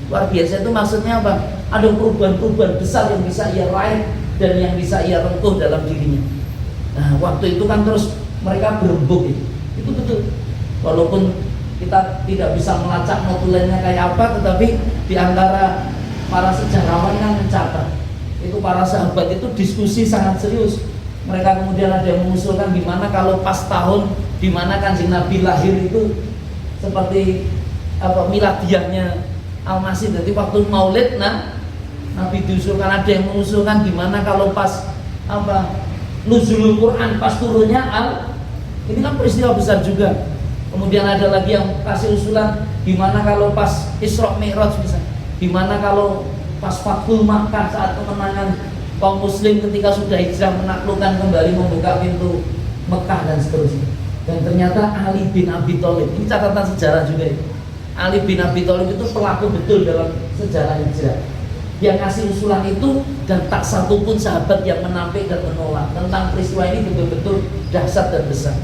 Luar biasa itu maksudnya apa? Ada perubahan-perubahan besar yang bisa ia raih dan yang bisa ia rengkuh dalam dirinya. Nah, waktu itu kan terus mereka berembuk itu betul. Walaupun kita tidak bisa melacak notulennya kayak apa, tetapi di antara para sejarawan yang mencatat itu para sahabat itu diskusi sangat serius. Mereka kemudian ada yang mengusulkan gimana kalau pas tahun di mana Kanjeng Nabi lahir itu seperti apa miladiahnya Al-Masih. Jadi waktu Maulid Nabi diusulkan, ada yang mengusulkan gimana kalau pas apa nuzulul Quran, pas turunnya ini kan peristiwa besar juga. Kemudian ada lagi yang kasih usulan gimana kalau pas Isra Mi'raj misalnya. Gimana kalau pas Fathul Makkah saat kemenangan kaum muslim ketika sudah hijrah menaklukkan kembali membuka pintu Mekah dan seterusnya. Dan ternyata Ali bin Abi Thalib, ini catatan sejarah juga ya. Ali bin Abi Thalib itu pelaku betul dalam sejarah hijrah. Dia ngasih usulan itu dan tak satu pun sahabat yang menampik dan menolak tentang peristiwa ini betul-betul dahsyat dan besar.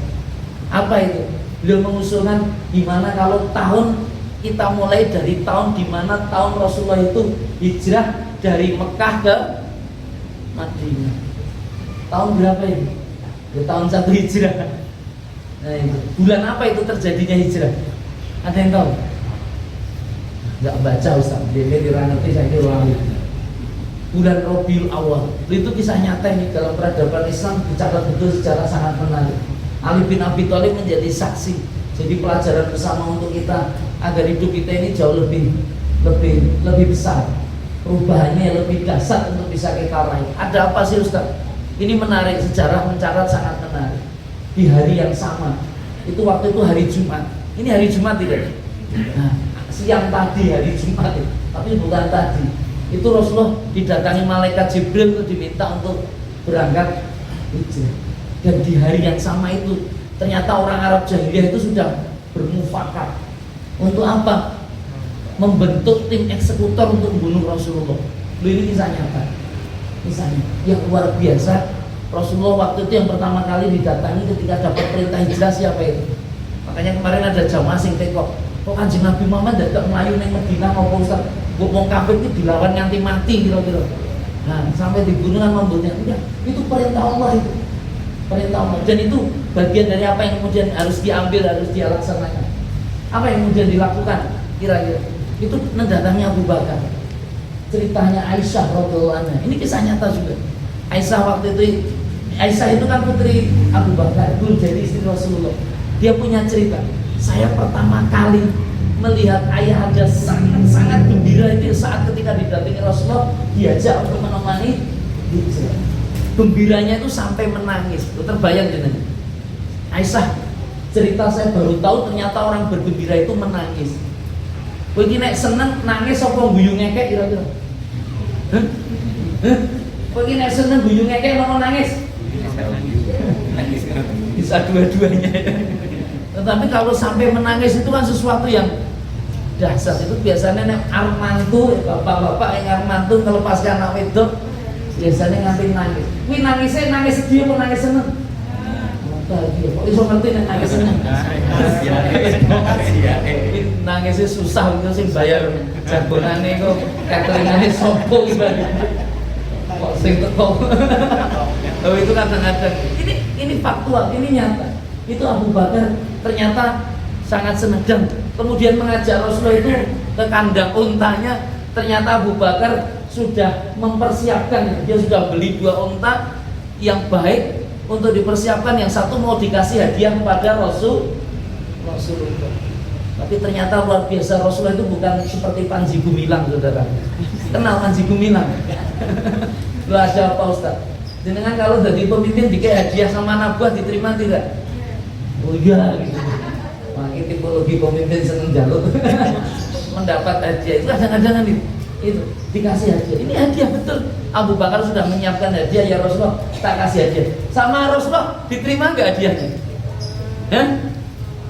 Apa itu? Beliau mengusulkan gimana kalau tahun kita mulai dari tahun di mana tahun Rasulullah itu hijrah dari Mekah ke Madinah. Tahun berapa ini? Ya, tahun 1 hijrah. Nah, itu. Bulan apa itu terjadinya hijrah? Ada yang tahu? Enggak baca Ustaz. Dia ngerti saya ulangi. Bulan Rabiul Awal. Itu kisah nyata ini dalam peradaban Islam dicatat betul secara sangat menarik. Ali bin Abi Thalib menjadi saksi. Jadi pelajaran bersama untuk kita agar hidup kita ini jauh lebih besar. Perubahannya lebih dahsyat untuk bisa kita raih. Ada apa sih Ustaz? Ini menarik, sejarah mencatat sangat menarik. Di hari yang sama, itu waktu itu hari Jumat. Ini hari Jumat tidak? Nah, siang tadi hari Jumat itu, tapi bukan tadi. Itu Rasulullah didatangi malaikat Jibril untuk diminta untuk berangkat hijrah. Dan di hari yang sama itu ternyata orang Arab jahiliyah itu sudah bermufakat. Untuk apa? Membentuk tim eksekutor untuk membunuh Rasulullah. Ini kisah nyata. Misalnya yang luar biasa, Rasulullah waktu itu yang pertama kali didatangi ketika dapat perintah hijrah siapa itu? Makanya kemarin ada jamaah sing tekok, kok Kanjeng Nabi Muhammad datang melayu nang Madinah mau Ustaz, wong kafir itu dilawan nganti mati kira-kira. Nah, sampai dibunuh kan membunuhnya. Udah, itu perintah Allah itu. Perintah Allah. Dan itu bagian dari apa yang kemudian harus diambil, harus dia laksanakan. Apa yang kemudian dilakukan kira-kira? Itu mendatangi Abu Bakar. Ceritanya Aisyah radhiyallahu anha. Ini kisah nyata juga. Aisyah itu kan putri Abu Bakar, dulu jadi istri Rasulullah. Dia punya cerita. Saya pertama kali melihat ayah anda sangat gembira itu saat ketika didatangi Rasulullah diajak untuk menemani hijrah. Gembiranya itu sampai menangis. Terbayang dengan Aisyah cerita, saya baru tahu ternyata orang bergembira itu menangis. Kowe iki nek seneng nangis apa guyu ngekek kira-kira? Hah? Kowe iki nek seneng guyu ngekek apa nangis? Bisa dua-duanya. Tetapi kalau sampai menangis itu kan sesuatu yang dahsyat. Itu biasanya nek armantu, bapak-bapak yang armantu melepaskan anak wedok biasanya nganti nangis. Kuwi nangisnya nangis sedih apa nangis seneng? Bahagia. Kok iso ngerti nek nangis seneng? Nangisnya susah itu sing bayar jagonane kok cateringane sopo iki kok sing teko. Oh itu kadang-kadang ini faktual, ini nyata. Itu Abu Bakar ternyata sangat senang dan kemudian mengajak Rasulullah itu ke kandang untanya. Ternyata Abu Bakar sudah mempersiapkan, dia sudah beli 2 unta yang baik untuk dipersiapkan, yang satu mau dikasih hadiah kepada Rasulullah. Tapi ternyata luar biasa, Rasulullah itu bukan seperti Panji Gumilang, saudara. Kenal Panji Gumilang? Lu ada apa Ustaz? Dengan kalau jadi pemimpin dikasih hadiah sama anak buah diterima tidak? Oh iya gitu. Makanya tipologi pemimpin seneng jaluk mendapat hadiah itu kadang-kadang itu dikasih hadiah. Ini hadiah betul. Abu Bakar sudah menyiapkan hadiah, ya Rasulullah tak kasih hadiah. Sama Rasulullah diterima nggak hadiahnya? Hah?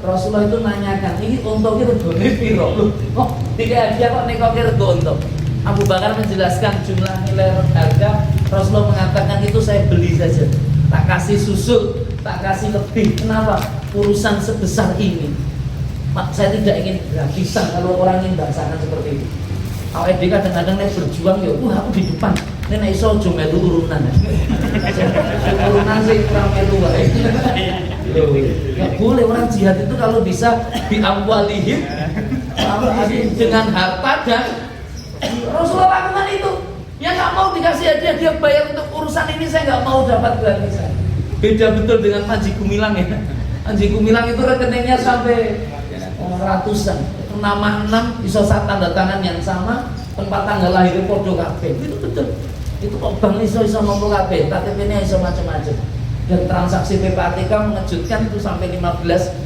Rasulullah itu nanyakan, ini untuk kita regane piro? Oh, tidak hadiah kok nek kok rego untuk. Abu Bakar menjelaskan jumlah nilai harga, Rasulullah mengatakan itu saya beli saja, tak kasih susul, tak kasih lebih. Kenapa? Urusan sebesar ini, saya tidak ingin gratisan. Kalau orang ingin bahasakan seperti itu, awet dia kadang-kadang nek berjuang ya, aku di depan. Nek iso aja melu urunan. Urunan sih kurang melu wae. Enggak boleh orang jihad itu kalau bisa biamwalihim dengan harta dan Rasulullah lakukan itu. Yang nggak mau dikasih hadiah dia bayar untuk urusan ini, saya nggak mau dapat gratisan. Beda betul dengan Panji Gumilang ya. Panji Gumilang itu rekeningnya sampai ratusan, nama 6 bisa tanda tangan yang sama, tempat tanggal lahir podo kabeh. Itu betul. Itu kok bank iso ngomong kabeh, KTP-nya iso macam-macam. Dan transaksi PPATK mengejutkan itu sampai 15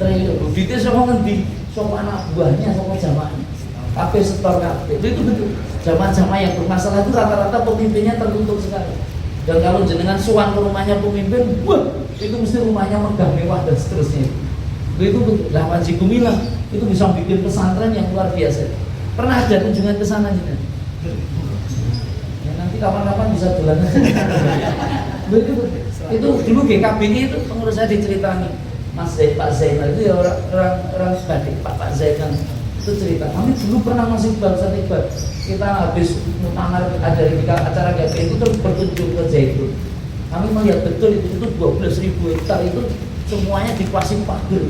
triliun. Duitnya sama ngendi? Sama anak buahnya, sama jamaahnya. Kabeh setor kabeh. Itu betul. Jamaah-jamaah yang bermasalah itu rata-rata pemimpinnya tertutup sekali. Dan kalau jenengan suan ke rumahnya pemimpin, wah, itu mesti rumahnya megah mewah dan seterusnya. Itu betul. Lah Panji Gumilang itu bisa bikin pesantren yang luar biasa. Pernah ada kunjungan ke sana jenengan? Ya nanti kapan-kapan bisa jalan aja. Itu dulu GKBI itu pengurus saya diceritani Mas Zaid, Pak Zainal itu ya orang Badik, Pak Zainal itu cerita. Kami dulu pernah masih bangsa Iqbal, kita habis muktamar ada di acara GKBI itu terus berkunjung ke Zaitun. Kami melihat betul itu 12.000 hektar itu semuanya dikuasai pagar.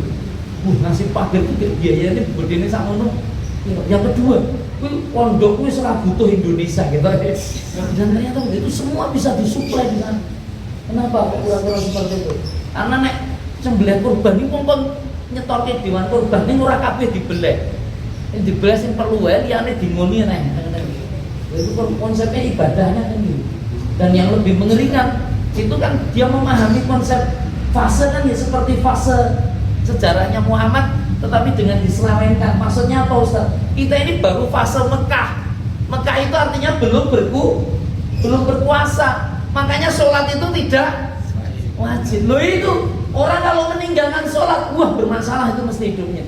Ngasih pagar itu biayanya berdini sangono. Yang kedua, pondok itu serah butuh Indonesia gitu. Dan ternyata itu semua bisa disuplai di sana. Kenapa kurang-kurang seperti itu? Karena nek sembelih kurban ini mumpun nyetorke dewan kurban ini ora kabeh dibeleh. Yang dibeleh sing perlu wae liyane dingoni neh. Itu konsepnya ibadahnya kan gitu. Dan yang lebih mengerikan itu kan dia memahami konsep fase kan ya seperti fase sejarahnya Muhammad tetapi dengan diselewengkan. Maksudnya apa Ustaz? Kita ini baru fase Mekah. Mekah itu artinya belum berpuasa. Makanya sholat itu tidak wajib. Loh itu orang kalau meninggalkan sholat, wah bermasalah itu mesti hidupnya.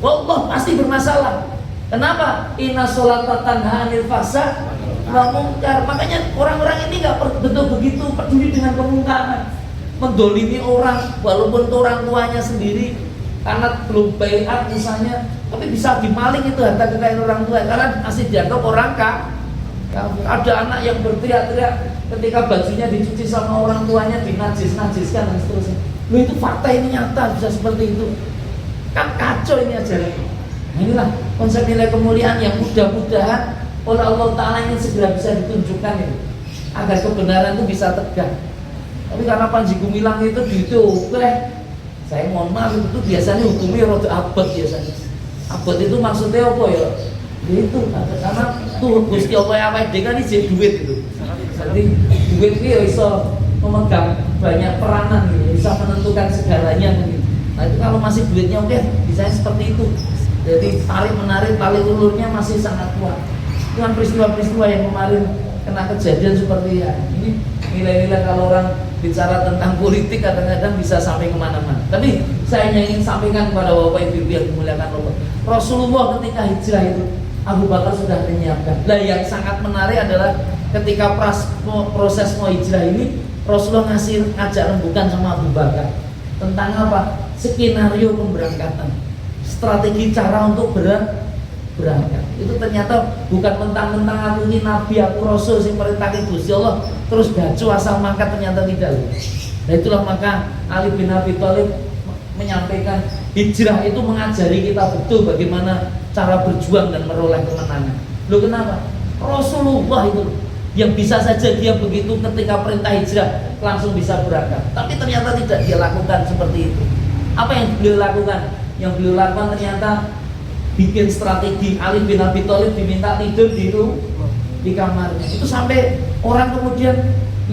Wallah pasti bermasalah. Kenapa? Inna sholata tanha 'anil fahsya wa munkar. Makanya orang-orang ini nggak betul begitu peduli dengan kemungkaran. Mendolimi orang, walaupun orang tuanya sendiri karena belum baiat misalnya, tapi bisa dimaling itu harta kekayaan orang tua karena masih dianggap orang kafir. Ada anak yang berteriak-teriak ketika bajunya dicuci sama orang tuanya dinajis-najiskan dan seterusnya. Loh itu fakta, ini nyata bisa seperti itu. Kan kacau ini ajaran. Nah, inilah konsep nilai kemuliaan yang mudah-mudahan oleh Allah Ta'ala ingin segera bisa ditunjukkan itu agar kebenaran itu bisa tegak. Tapi karena Panji Gumilang itu saya mohon maaf itu biasanya hukumnya rada abot biasanya. Abot itu maksudnya apa ya? Itu karena tuh Gusti Allah awake dhewe kan isi duit itu. Jadi duit itu ya bisa memegang banyak peranan gitu, bisa menentukan segalanya gitu. Nah itu kalau masih duitnya oke, bisa seperti itu. Jadi tarik menarik tali ulurnya masih sangat kuat. Itu kan peristiwa-peristiwa yang kemarin kena kejadian seperti ya. Ini nilai-nilai kalau orang bicara tentang politik kadang-kadang bisa sampai kemana-mana. Tapi saya ingin sampaikan kepada Bapak Ibu yang dimuliakan Allah, Rasulullah ketika hijrah itu Abu Bakar sudah menyiapkan. Nah yang sangat menarik adalah ketika proses mau hijrah ini Rasulullah ngajak rembukan sama Abu Bakar tentang apa? Skenario pemberangkatan, strategi cara untuk berangkat. Itu ternyata bukan mentang-mentang aku ini nabi, aku rasul sing perintahke Gusti Allah terus gacu asal mangkat, ternyata tidak. Nah itulah maka Ali bin Abi Thalib menyampaikan hijrah itu mengajari kita betul bagaimana cara berjuang dan meroleh kemenangan. Loh kenapa? Rasulullah itu yang bisa saja dia begitu ketika perintah hijrah langsung bisa berangkat, tapi ternyata tidak dia lakukan seperti itu. Apa yang beliau lakukan? Yang beliau lakukan ternyata bikin strategi. Ali bin Abi Thalib diminta tidur di kamarnya. Itu sampai orang kemudian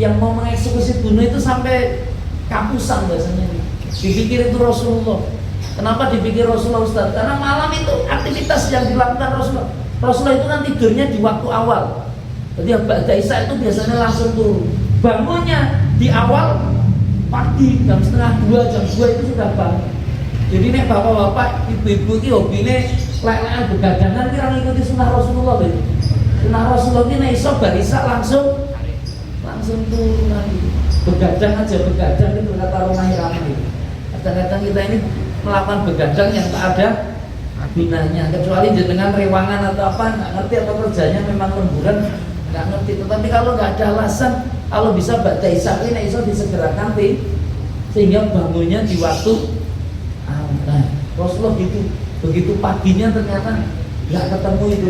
yang mau mengeksekusi bunuh itu sampai kapusan biasanya. Dipikir itu Rasulullah. Kenapa dipikir Rasulullah Ustaz? Karena malam itu aktivitas yang dilakukan Rasulullah. Rasulullah itu kan tidurnya di waktu awal. Jadi Ba'da Isya itu biasanya langsung turun. Bangunnya di awal pagi jam 1:30, jam 2 itu sudah bangun. Jadi nek bapak-bapak, ibu-ibu ini hobinya lek-lekan begadangan kira ngikuti sunnah Rasulullah gitu. Nah Rasulullah ini iso barisa langsung turun lagi. Begadang aja begadang itu kata rumah ramai. Kadang-kadang kita ini melakukan begadang yang tak ada gunanya, kecuali dengan rewangan atau apa, nggak ngerti atau kerjanya memang lemburan, nggak ngerti. Tetapi kalau nggak ada alasan, kalau bisa baca isya ini iso disegerakan sehingga bangunnya di waktu. Nah, Rasulullah gitu, begitu paginya ternyata nggak ketemu itu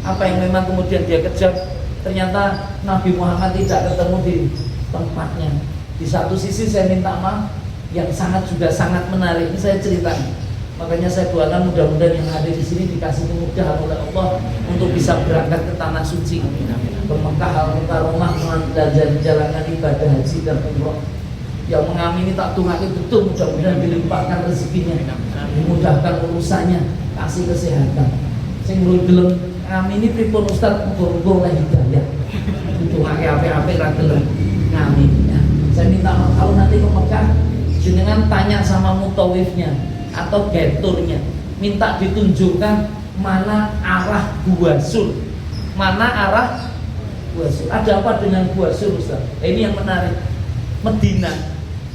apa yang memang kemudian dia kejar. Ternyata Nabi Muhammad tidak ketemu di tempatnya. Di satu sisi saya minta maaf yang juga sangat menarik. Ini saya ceritakan. Makanya saya doakan mudah-mudahan yang ada di sini dikasih kemudahan oleh Allah untuk bisa berangkat ke tanah suci, ke Mekah Al-Mukarramah, menjalankan ibadah haji dan umroh. Yang mengamini tak tungaki betul, mudah-mudahan dilimpahkan rezekinya, dimudahkan urusannya, kasih kesehatan. Sing belum ngamini pripun Ustaz, muga-muga oleh hidayah. Ditungaki apik-apik ra gelem ngamin. Ya. Saya minta maaf kalau nanti ke Mekah jenengan tanya sama mutawifnya atau geturnya, minta ditunjukkan mana arah Gua Sur. Mana arah Gua Sur? Ada apa dengan Gua Sur, Ustaz? Ini yang menarik. Medina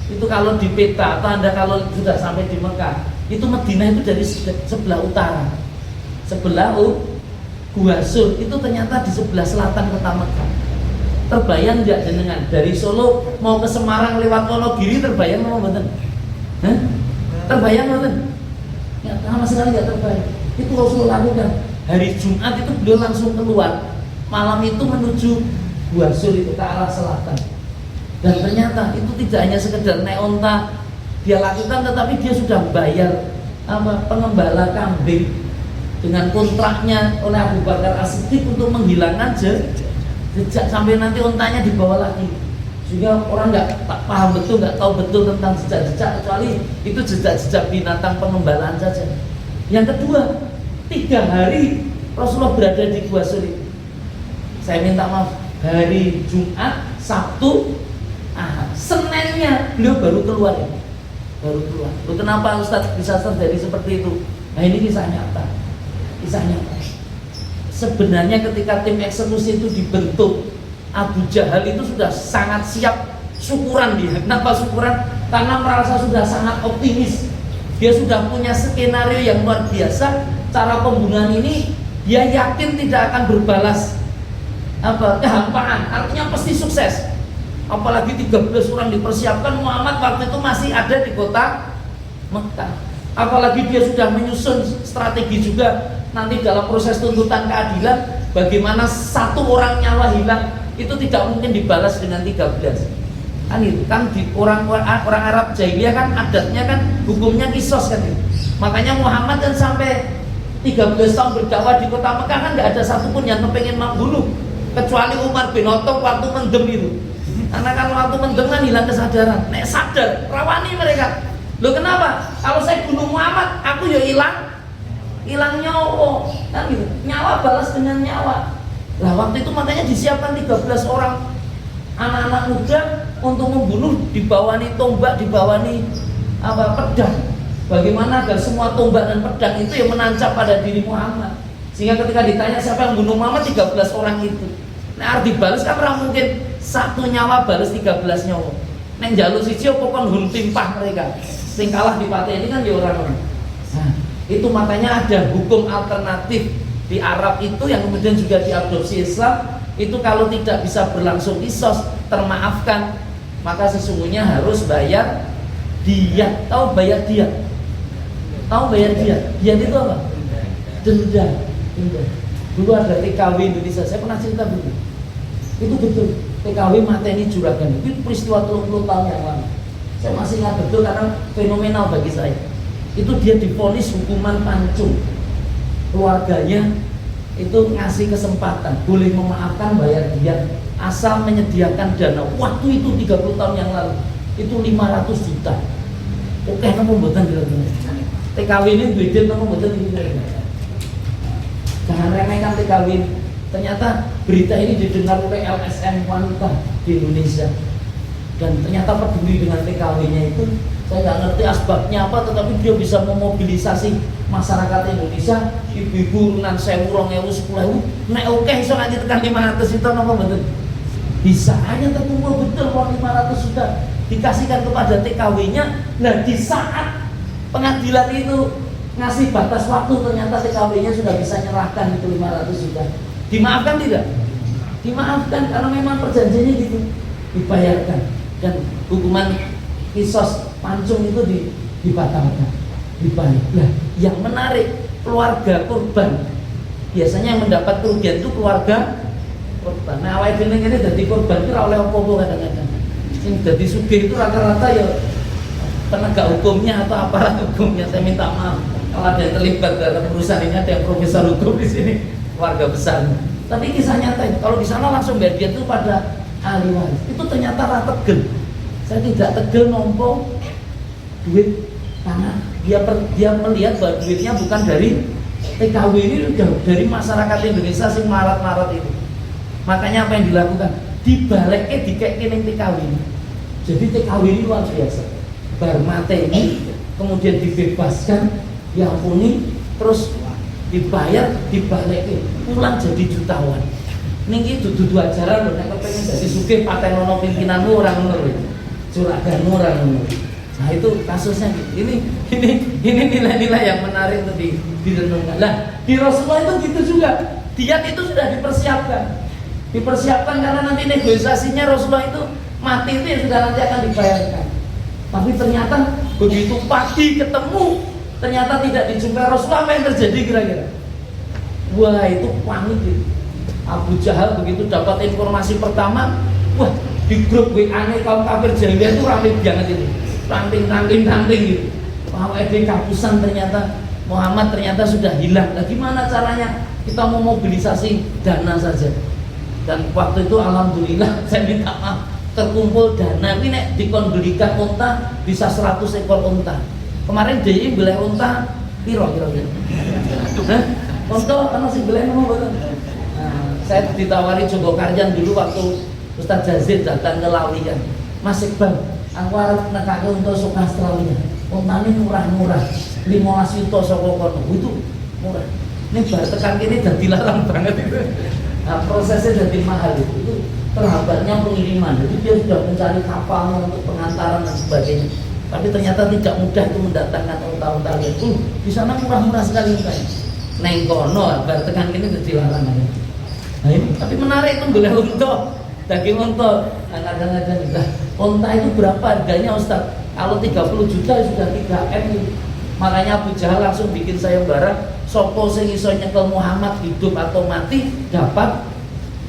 itu kalau di peta atau Anda kalau sudah sampai di Mekah, itu Medina itu dari sebelah utara. Sebelah Gua Sur itu ternyata di sebelah selatan kota Mekah. Terbayang enggak jenengan dari Solo mau ke Semarang lewat Wonogiri, terbayang mau mboten? Hah? Terbayang mboten? Ya, sama sekali enggak terbayang. Itu Rasulullah lakukan. Hari Jumat itu beliau langsung keluar. Malam itu menuju Gua Sur itu ke arah selatan. Dan ternyata itu tidak hanya sekedar naik onta dia lakukan, tetapi dia sudah bayar pengembala kambing dengan kontraknya oleh Abu Bakar As-Siddiq untuk menghilangkan jejak sampai nanti ontanya dibawa lagi, sehingga orang nggak paham betul, nggak tahu betul tentang jejak-jejak, kecuali itu jejak-jejak binatang pengembalaan saja. Yang kedua, 3 hari Rasulullah berada di Gua Sur. Saya minta maaf, hari Jumat, Sabtu, Ahad, Seninnya beliau baru keluar ya. Baru keluar. Loh, kenapa Ustaz bisa terjadi seperti itu? Nah ini kisah nyata. Kisah nyata. Sebenarnya ketika tim eksekusi itu dibentuk, Abu Jahal itu sudah sangat siap syukuran dia. Kenapa syukuran? Karena merasa sudah sangat optimis. Dia sudah punya skenario yang luar biasa. Cara pembunuhan ini dia yakin tidak akan berbalas kehampaan. Artinya pasti sukses. Apalagi 13 orang dipersiapkan. Muhammad waktu itu masih ada di kota Mekah. Apalagi dia sudah menyusun strategi juga nanti dalam proses tuntutan keadilan, bagaimana 1 orang nyawa hilang itu tidak mungkin dibalas dengan 13. Kan di orang Arab jahiliyah kan adatnya kan hukumnya kisos kan. Makanya Muhammad kan sampai 13 tahun berdakwah di kota Mekah kan nggak ada satupun yang kepengen membunuh, kecuali Umar bin Khattab waktu mendem itu. Karena kalau waktu mendem kan hilang kesadaran. Nek sadar, rawani mereka. Loh kenapa? Kalau saya bunuh Muhammad, aku ya hilang nyawa, kan gitu. Nyawa balas dengan nyawa. Lah waktu itu makanya disiapkan 13 orang anak-anak muda untuk membunuh, dibawani tombak, dibawani pedang. Bagaimana agar semua tombak dan pedang itu yang menancap pada diri Muhammad. Sehingga ketika ditanya siapa yang bunuh Muhammad, 13 orang itu. Nah arti balas kan mungkin 1 nyawa balas 13 nyawa. Neng jalur siji apa kon hun timpah mereka. Sing kalah dipateni kan ya orang-orang. Nah, itu makanya ada hukum alternatif di Arab itu yang kemudian juga diadopsi Islam. Itu kalau tidak bisa berlangsung kisos, termaafkan, maka sesungguhnya harus bayar diyat. Tahu bayar diyat? Tahu bayar diyat? Diyat itu apa? Denda. Dulu ada TKW Indonesia, saya pernah cerita dulu. Itu betul, TKW mateni juragan. Itu peristiwa 30 tahun yang lalu. Saya masih ingat betul karena fenomenal bagi saya. Itu dia divonis hukuman pancung. Keluarganya itu ngasih kesempatan, boleh memaafkan, bayar diyat, asal menyediakan dana. Waktu itu 30 tahun yang lalu itu 500 juta. Oke, kamu mboten kira-kira. TKW ini duitnya kamu mboten kira-kira. Jangan remehkan TKW ini. Ternyata berita ini didengar oleh LSM wanita di Indonesia. dan ternyata peduli dengan TKW-nya itu. Saya nggak ngerti asbabnya apa, tetapi dia bisa memobilisasi masyarakat Indonesia, ibu-ibu urunan 1.000, 2.000, 10.000, nek oke iso nganti tekan 500 itu apa betul? Bisa hanya terkumpul betul uang 500 sudah dikasihkan kepada TKW-nya. Nah di saat pengadilan itu ngasih batas waktu, ternyata TKW-nya sudah bisa nyerahkan itu 500 sudah. Dimaafkan tidak? Dimaafkan karena memang perjanjiannya gitu, dibayarkan, dan hukuman kisos pancung itu dibatalkan, dibalik. Nah, yang menarik keluarga korban, biasanya yang mendapat kerugian itu keluarga korban. Nah, awal ini jadi korban itu oleh opo-opo kadang-kadang. Yang jadi sugih itu rata-rata ya penegak hukumnya atau aparat hukumnya. Saya minta maaf kalau ada yang terlibat dalam perusahaan ini, ada yang profesor hukum di sini, keluarga besar. Tapi kisah nyata itu, kalau di sana langsung bagian itu pada ahli waris. Itu ternyata rata tegel. Saya tidak tegel nompo duit karena dia melihat bahwa duitnya bukan dari TKW ini, udah dari masyarakat Indonesia sing marat-marat itu. Makanya apa yang dilakukan? Dibaliknya dikek-kening TKW ini. Jadi TKW ini luar biasa. Bar mate ini kemudian dibebaskan, diampuni, terus dibayar, dibalikin, pulang jadi jutawan. Ini dudu ajaran loh, nek kepengen jadi sugih patenono pimpinanmu orang ngono lho. Juraganmu orang ngono. Nah itu kasusnya gitu. Ini nilai-nilai yang menarik untuk direnungkan. Nah di Rasulullah itu gitu juga. Diat itu sudah dipersiapkan karena nanti negosiasinya Rasulullah itu mati itu yang sudah nanti akan dibayarkan. Tapi ternyata begitu pagi ketemu, ternyata tidak dijumpai Rasulullah. Apa yang terjadi kira-kira? Wah itu panik gitu. Abu Jahal begitu dapat informasi pertama, wah di grup WA-nya kaum kafir jahiliyah itu ramai banget itu, ranting gitu. Wah, kapusan ternyata Muhammad ternyata sudah hilang. Nah, gimana caranya? Kita mau mobilisasi dana saja. Dan waktu itu alhamdulillah saya minta maaf terkumpul dana. Ini nek dikon belikan unta bisa 100 ekor unta. Kemarin DI beli unta piro kira-kira? Hah? Unta ana sing beli nomor betul. Saya ditawari Joko Karyan dulu waktu Ustaz Jazid datang ke Lawi kan, Mas Iqbal, aku harap nekake untuk suka Australia. Untane murah-murah, 15 juta saka kono. Itu murah. Ini bar tekan kene dadi larang banget itu. Nah, prosesnya jadi mahal itu. Itu terhambatnya pengiriman. Jadi dia sudah mencari kapal untuk pengantaran dan sebagainya. Tapi ternyata tidak mudah itu mendatangkan unta-unta itu. Di sana murah-murah sekali untanya. Neng kono bar tekan kene dadi larang. Nah ini, tapi menarik itu boleh unta, daging unta. Nah, kadang-kadang unta itu berapa harganya Ustaz? Kalau 30 juta sudah 3M. Makanya Abu Jahal langsung bikin sayembara, sopo sing iso nyekel Muhammad hidup atau mati dapat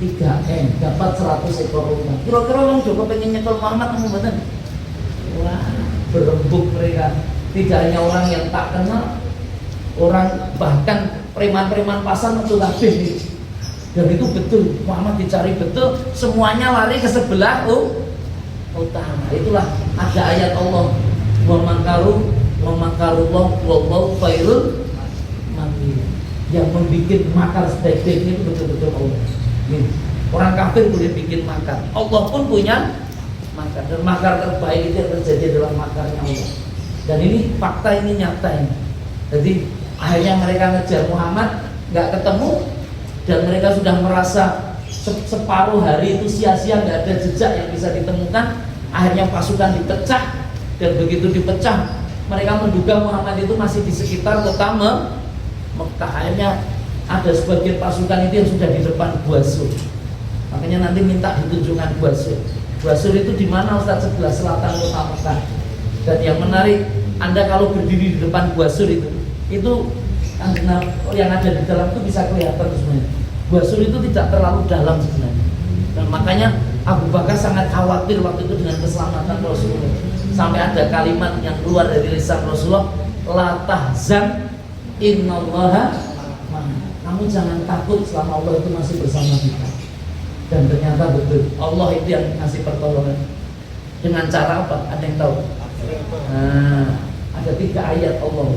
3M, dapat 100 ekor unta. Kira-kira orang Joko pengen nyekel Muhammad kamu betul? Wah, berembuk mereka. Tidak hanya orang yang tak kenal, orang bahkan preman-preman pasar itu kabeh nih. Dan itu betul, Muhammad dicari betul, semuanya lari ke sebelah utara. Itulah ada ayat Allah, wa makarullah wallahu khairul makirin. Yang membuat makar sebaik-baiknya itu betul-betul Allah. Nih, orang kafir boleh bikin makar, Allah pun punya makar, dan makar terbaik itu yang terjadi adalah makarnya Allah. Dan ini fakta, ini nyata ini. Jadi akhirnya mereka ngejar Muhammad, nggak ketemu. Dan mereka sudah merasa separuh hari itu sia-sia, nggak ada jejak yang bisa ditemukan. Akhirnya pasukan dipecah, dan begitu dipecah mereka menduga Muhammad itu masih di sekitar kota Mekah. Akhirnya ada sebagian pasukan itu yang sudah di depan Gua Sur. Makanya nanti minta ditunjukkan Gua Sur. Gua Sur itu di mana Ustaz? Sebelah selatan kota Mekah. Dan yang menarik, Anda kalau berdiri di depan Gua Sur itu yang ada di dalam itu bisa kelihatan sebenarnya. Gua Sur itu tidak terlalu dalam sebenarnya. Dan makanya Abu Bakar sangat khawatir waktu itu dengan keselamatan Rasulullah. Sampai ada kalimat yang keluar dari lisan Rasulullah, la tahzan innallaha ma'ana. Kamu jangan takut selama Allah itu masih bersama kita. Dan ternyata betul, Allah itu yang ngasih pertolongan. Dengan cara apa? Ada yang tahu? Nah, ada 3 ayat Allah.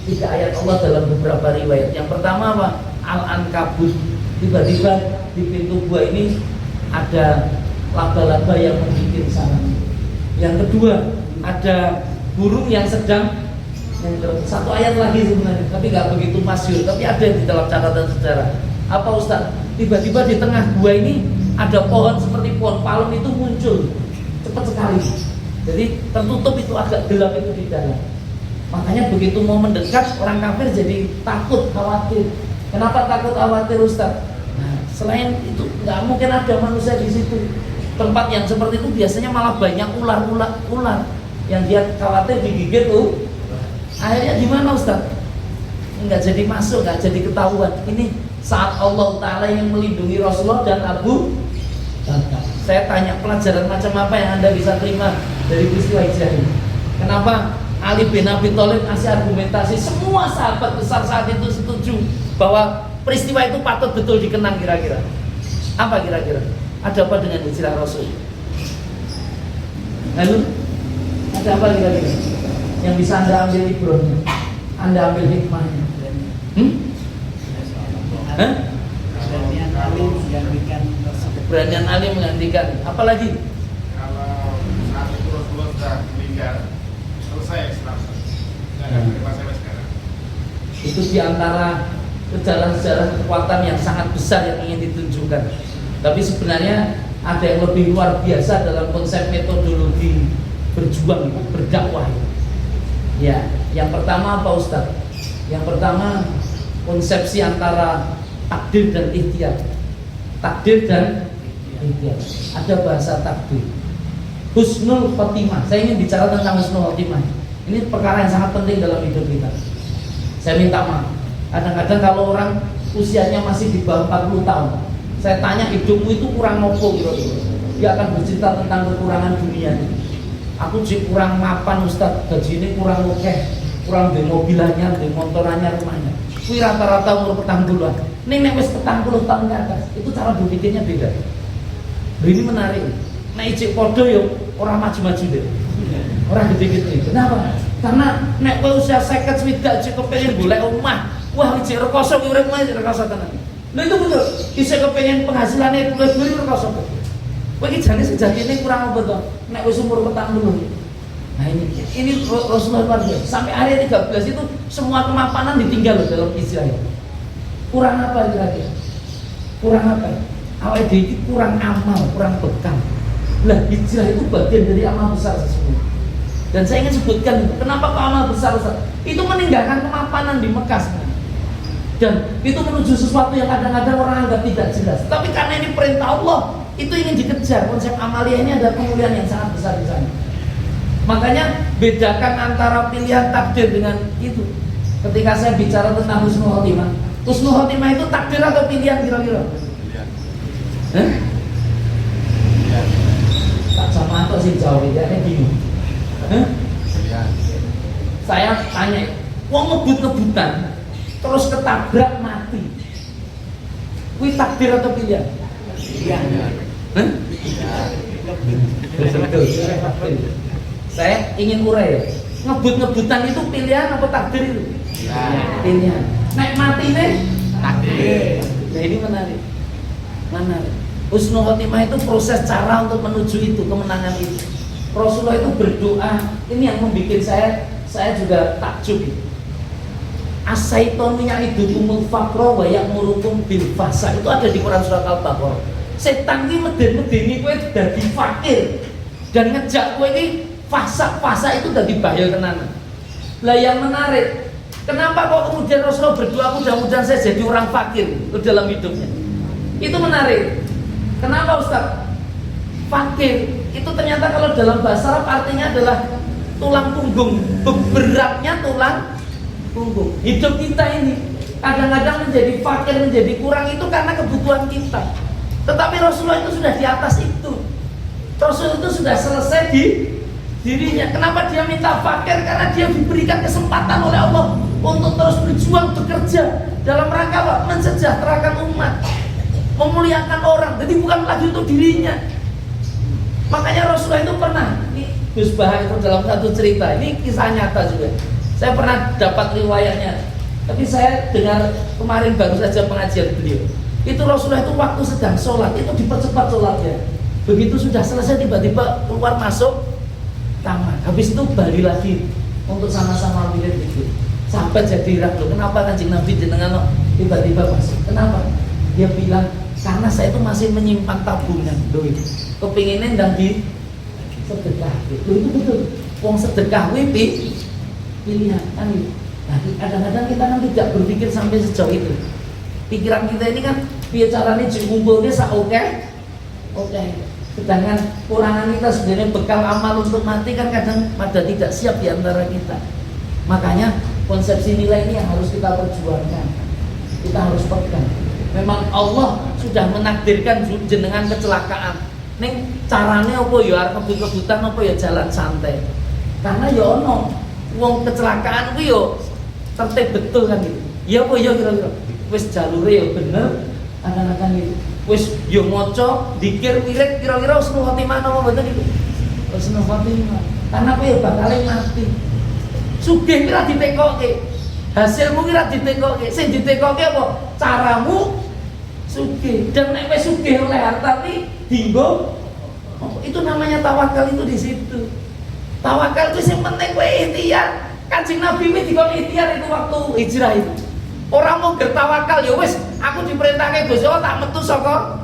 3 ayat Allah dalam beberapa riwayat. Yang pertama apa? Al-Ankabut. Tiba-tiba di pintu gua ini ada laba-laba yang membuat sarang. Yang kedua, ada burung yang sedang satu ayat lagi sebenarnya, tapi nggak begitu masyhur, tapi ada di dalam catatan sejarah. Apa Ustaz? Tiba-tiba di tengah gua ini ada pohon seperti pohon palem itu muncul cepat sekali. Jadi tertutup itu agak gelap itu di dalam. Makanya begitu mau mendekat orang kafir jadi takut, khawatir. Kenapa takut khawatir Ustaz? Nah, selain itu nggak mungkin ada manusia di situ. Tempat yang seperti itu biasanya malah banyak ular yang dia khawatir digigit tuh. Akhirnya gimana Ustaz? Nggak jadi masuk, nggak jadi ketahuan. Ini saat Allah Ta'ala yang melindungi Rasulullah dan Abu Bakar. Saya tanya, pelajaran macam apa yang Anda bisa terima dari peristiwa hijrah ini? Kenapa Ali bin Abi Thalib ngasih argumentasi, semua sahabat besar saat itu setuju bahwa peristiwa itu patut betul dikenang kira-kira? Apa kira-kira? Ada apa dengan hijrah Rasul? Lalu ada apa kira-kira yang bisa Anda ambil ibrahnya, Anda ambil hikmahnya? Keberanian Ali menggantikan. Apalagi? Kalau saat itu Rasulullah sudah meninggal, selesai Islam. Tidak ada masalah sekarang. Itu diantara sejarah kekuatan yang sangat besar yang ingin ditunjukkan. Tapi sebenarnya ada yang lebih luar biasa dalam konsep metodologi berjuang, berdakwah. Ya, yang pertama apa Ustaz? Yang pertama konsepsi antara takdir dan ikhtiar. Takdir dan ikhtiar. Ada bahasa takdir. Husnul khotimah. Saya ingin bicara tentang husnul khotimah. Ini perkara yang sangat penting dalam hidup kita. Saya minta maaf. Kadang-kadang kalau orang usianya masih di bawah 40 tahun, saya tanya hidupmu itu kurang nopo gitu. Dia akan bercerita tentang kekurangan dunia. Aku sih kurang mapan Ustaz, gaji ini kurang oke, kurang di mobilannya, di motorannya, rumahnya. Kui rata-rata umur 40-an. Ning nek wis 40 tahun ke atas, itu cara berpikirnya beda. Ini menarik. Nek ijik podo yo ora maju-maju deh. Ora gede-gede. Kenapa? Karena nek kowe usia 50 swidak ijik kepengin golek omah, wah ijik rekoso ki urip mah rekoso tenan. Lha itu betul. Isih kepengin penghasilannya duwe-duwe rekoso. Kowe iki jane sejatine kurang apa to? Nek wis umur 40. Nah ini Rasulullah luar biasa. Sampai hari 13 itu semua kemapanan ditinggal dalam hijrah. Kurang apa kira-kira? Kurang apa? Awal itu kurang amal, kurang bekal. Lah hijrah itu bagian dari amal besar sesungguhnya. Dan saya ingin sebutkan kenapa kok amal besar Ustaz? Itu meninggalkan kemapanan di Mekah. Dan itu menuju sesuatu yang kadang-kadang orang anggap tidak jelas. Tapi karena ini perintah Allah, itu ingin dikejar. Konsep amalia ini ada kemuliaan yang sangat besar di sana. Makanya bedakan antara pilihan takdir dengan itu. Ketika saya bicara tentang husnul khotimah, husnul khotimah itu takdir atau pilihan kira-kira? Pilihan. Tak sama atau sih jauh ya, bingung. Pilihan. Saya tanya, wong ngebut-ngebutan terus ketabrak mati. Kuwi takdir atau pilihan? Pilihan. Saya ingin urai ya. Ngebut-ngebutan itu pilihan apa takdir itu? Pilihan. Nek mati nih takdir. Nah ini menarik. Husnul khotimah itu proses cara untuk menuju itu, kemenangan itu. Rasulullah itu berdoa. Ini yang membuat saya juga takjub. As-syaitonu ya'idukumul faqra wa ya'murukum bil fahsya. Itu ada di Quran surat Al-Baqarah. Setan iki meden-medeni kowe dadi fakir dan ngejak kowe iki fasa itu udah dibayar tenan. Lah yang menarik, kenapa kok kemudian Rasulullah berdoa mudah-mudahan saya jadi orang fakir dalam hidupnya? Itu menarik. Kenapa Ustaz? Fakir itu ternyata kalau dalam bahasa Arab artinya adalah tulang punggung, beratnya tulang punggung. Hidup kita ini kadang-kadang menjadi fakir, menjadi kurang itu karena kebutuhan kita. Tetapi Rasulullah itu sudah di atas itu. Rasul itu sudah selesai di dirinya. Kenapa dia minta fakir? Karena dia diberikan kesempatan oleh Allah untuk terus berjuang, bekerja dalam rangka apa? Mensejahterakan umat, memuliakan orang. Jadi bukan lagi untuk dirinya. Makanya Rasulullah itu pernah, ini Gus Bah itu dalam satu cerita, ini kisah nyata juga. Saya pernah dapat riwayatnya, tapi saya dengar kemarin baru saja pengajian beliau. Itu Rasulullah itu waktu sedang sholat itu dipercepat sholatnya. Begitu sudah selesai tiba-tiba keluar masuk tamat. Habis itu balik lagi untuk sama-sama wirid itu. Sampai jadi ragu. Kenapa Kanjeng Nabi jenengan tiba-tiba masuk? Kenapa? Dia bilang karena saya itu masih menyimpan tabungan. Loh itu kepinginnya dan di sedekah. Loh itu betul. Wong sedekah wipi pilihan kan itu. Nah, kadang-kadang kita kan tidak berpikir sampai sejauh itu. Pikiran kita ini kan bicaranya ngumpulnya oke. Sedangkan kurangan kita sebenarnya bekal amal untuk mati kan kadang pada tidak siap di antara kita. Makanya konsepsi nilai ini yang harus kita perjuangkan. Kita harus pegang. Memang Allah sudah menakdirkan jenengan kecelakaan. Ning caranya apa ya arep kebut-kebutan apa ya jalan santai. Karena ya ono wong kecelakaan ku yo tertib betul kan gitu. Ya apa ya kira-kira. Wis jalure ya bener, kadang-kadang gitu. Wis yo maca dikir wirid kira-kira husnul khotimah apa mboten itu. Husnul khotimah. Karena apa ya bakal mati. Sugih kira ditekokke. Hasilmu kira ditekokke. Sing ditekokke apa? Caramu sugih. Dan nek wis sugih oleh harta iki dinggo itu namanya tawakal itu di situ. Tawakal itu yang penting kowe ikhtiar. Kanjeng Nabi wis dikon ikhtiar itu waktu hijrah itu. Orang mau bertawakal ya wis, aku diperintahke Gusti Allah tak metu saka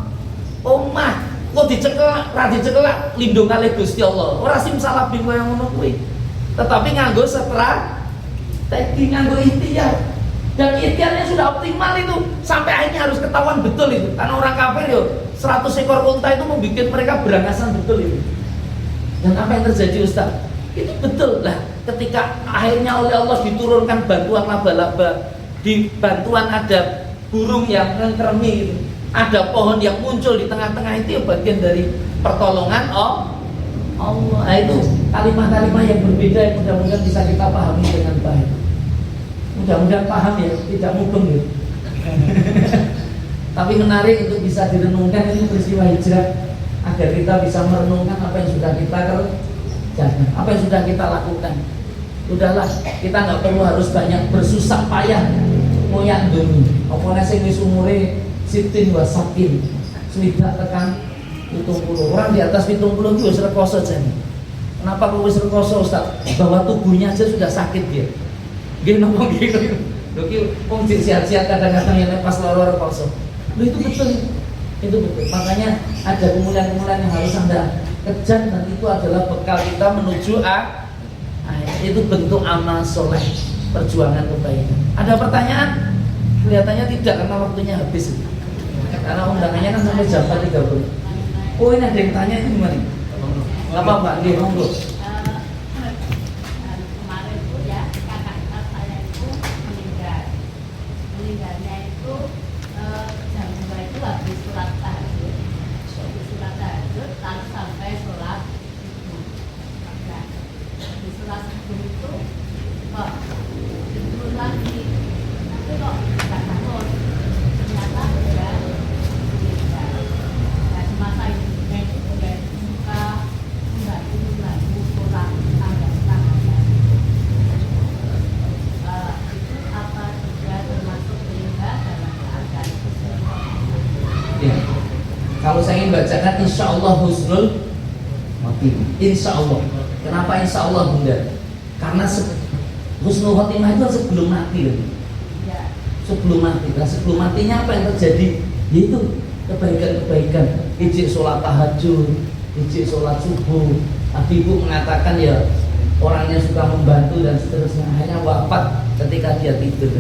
omah. Kok dicekel, ra dicekel lindung kali Gusti Allah. Ora simsalabim koyo ngono kuwi. Tetapi nganggo strategi, nganggo ikhtiar. Dan ikhtiarnya sudah optimal itu sampai akhirnya harus ketahuan betul itu. Karena orang kafir yo 100 ekor unta itu membuat mereka berangasan betul itu. Dan apa yang terjadi Ustaz? Itu betul lah. Ketika akhirnya oleh Allah diturunkan bantuan laba-laba, di bantuan ada burung yang ngengkermi itu, ada pohon yang muncul di tengah-tengah itu ya bagian dari pertolongan Allah. Nah, itu kalimat-kalimat yang berbeda yang mudah-mudahan bisa kita pahami dengan baik. Mudah-mudahan paham ya, tidak mudeng ya. Tapi menarik untuk bisa direnungkan ini peristiwa hijrah agar kita bisa merenungkan apa yang sudah kita kerjakan, apa yang sudah kita lakukan. Udahlah, kita nggak perlu harus banyak bersusah payah moyang dulu. Apa sing wis umure sitin wasakin, swidak tekan 70. Orang di atas 70 itu wis rekoso jane. Kenapa kok wis rekoso Ustaz? Bahwa tubuhnya aja sudah sakit dia. Nggih napa nggih. Lho ki wong sehat-sehat kadang-kadang yang pas lara rekoso. Lho itu betul. Itu betul. Makanya ada kemuliaan-kemuliaan yang harus Anda kejar dan itu adalah bekal kita menuju itu bentuk amal soleh, perjuangan kebaikan. Ada pertanyaan? Kelihatannya tidak karena waktunya habis. Karena undangannya kan sampai jam 4.30. Oh ini ada yang tanya itu gimana? Nggak apa-apa, dia monggo. Kemarin itu ya kakak saya itu meninggal. Meninggalnya itu jam 2 itu habis sholat tahajud. Habis sholat tahajud lalu sampai sholat subuh. Nah, habis sholat subuh itu kok tidur lagi. Tapi kok nggak bangun. Ternyata dia meninggal. Nah, semasa hidupnya itu dia suka membantu sholat tangga-tangganya. Itu apa juga termasuk meninggal dalam keadaan husnul khotimah. Ya. Kalau saya ingin bacakan insya Allah husnul khotimah. Insya Allah. Kenapa insya Allah Bunda? Karena husnul khotimah itu sebelum mati loh. Ya. Sebelum mati. Nah, sebelum matinya apa yang terjadi? Yaitu kebaikan-kebaikan. Ijik sholat tahajud, ijik sholat subuh. Tadi Ibu mengatakan ya orangnya suka membantu dan seterusnya. Akhirnya wafat ketika dia tidur.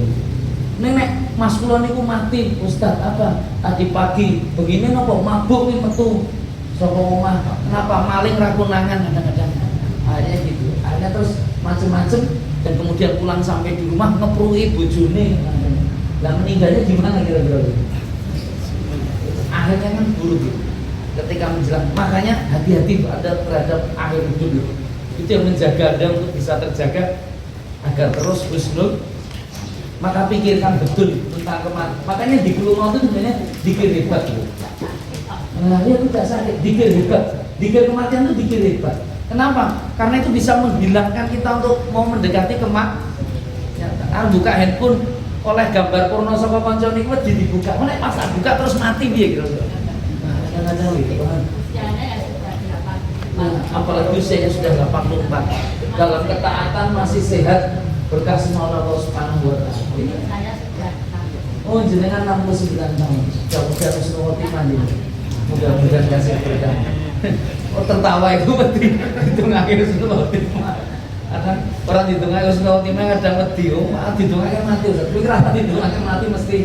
Nenek Mas kula niku mati Ustaz apa? Tadi pagi begini nopo mabuk nih metu saka omah. Kenapa maling ra konangan kadang-kadang. Akhirnya gitu. Akhirnya terus macem-macem dan kemudian pulang sampai di rumah ngeprui bojone. Lah meninggalnya gimana kira-kira? Akhirnya kan buruk gitu. Ketika menjelang, makanya hati-hati ada terhadap akhir hidup itu. Itu yang menjaga Anda untuk bisa terjaga agar terus husnul. Maka pikirkan betul tentang kematian. Makanya di Kulung Maut itu sebenarnya dikir hebat gitu. Nah, dia tidak sakit, dikir hebat. Dikir kematian itu dikir hebat. Kenapa? Karena itu bisa menghilangkan kita untuk mau mendekati kematian. Buka handphone oleh gambar porno saka kanca niku dibuka. Nek pas buka terus mati piye gitu. Nah, kadang-kadang gitu. Usianya yang sudah 80. apalagi usianya sudah 84, dalam ketaatan masih sehat berkah semua Allah Subhanahu wa taala. Saya sudah tahu. Oh, jenengan 69 tahun. Mudah-mudahan husnul khotimah ini. Mudah-mudahan kasih berkah. Oh, tertawa itu berarti hitungake husnul khotimah. Kadang orang hitungake husnul khotimah kadang wedi, oh, hitungake mati. Tapi kira hitungake mati mesti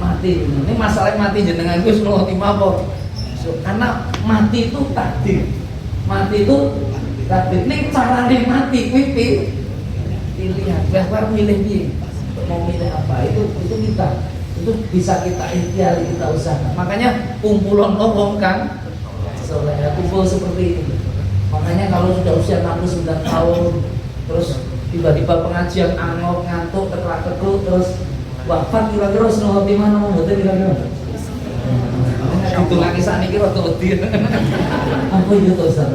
mati. Ini masalahnya mati jenengan ku husnul khotimah apa? Karena mati itu takdir. Mati itu takdir. Ning carane mati kuwi pilihan. Bahwa milih piye? Mau milih apa? Itu kita. Itu bisa kita ikhtiari, kita usahakan. Makanya kumpulan orang kan soleh, kumpul seperti ini. Makanya kalau sudah usia 69 tahun terus tiba-tiba pengajian angok, ngantuk, kerak-keruk, terus wafat kira-kira husnul khotimah napa mboten kira-kira? Itu lagi saat ini waktu udir. Apa itu tuh Ustaz?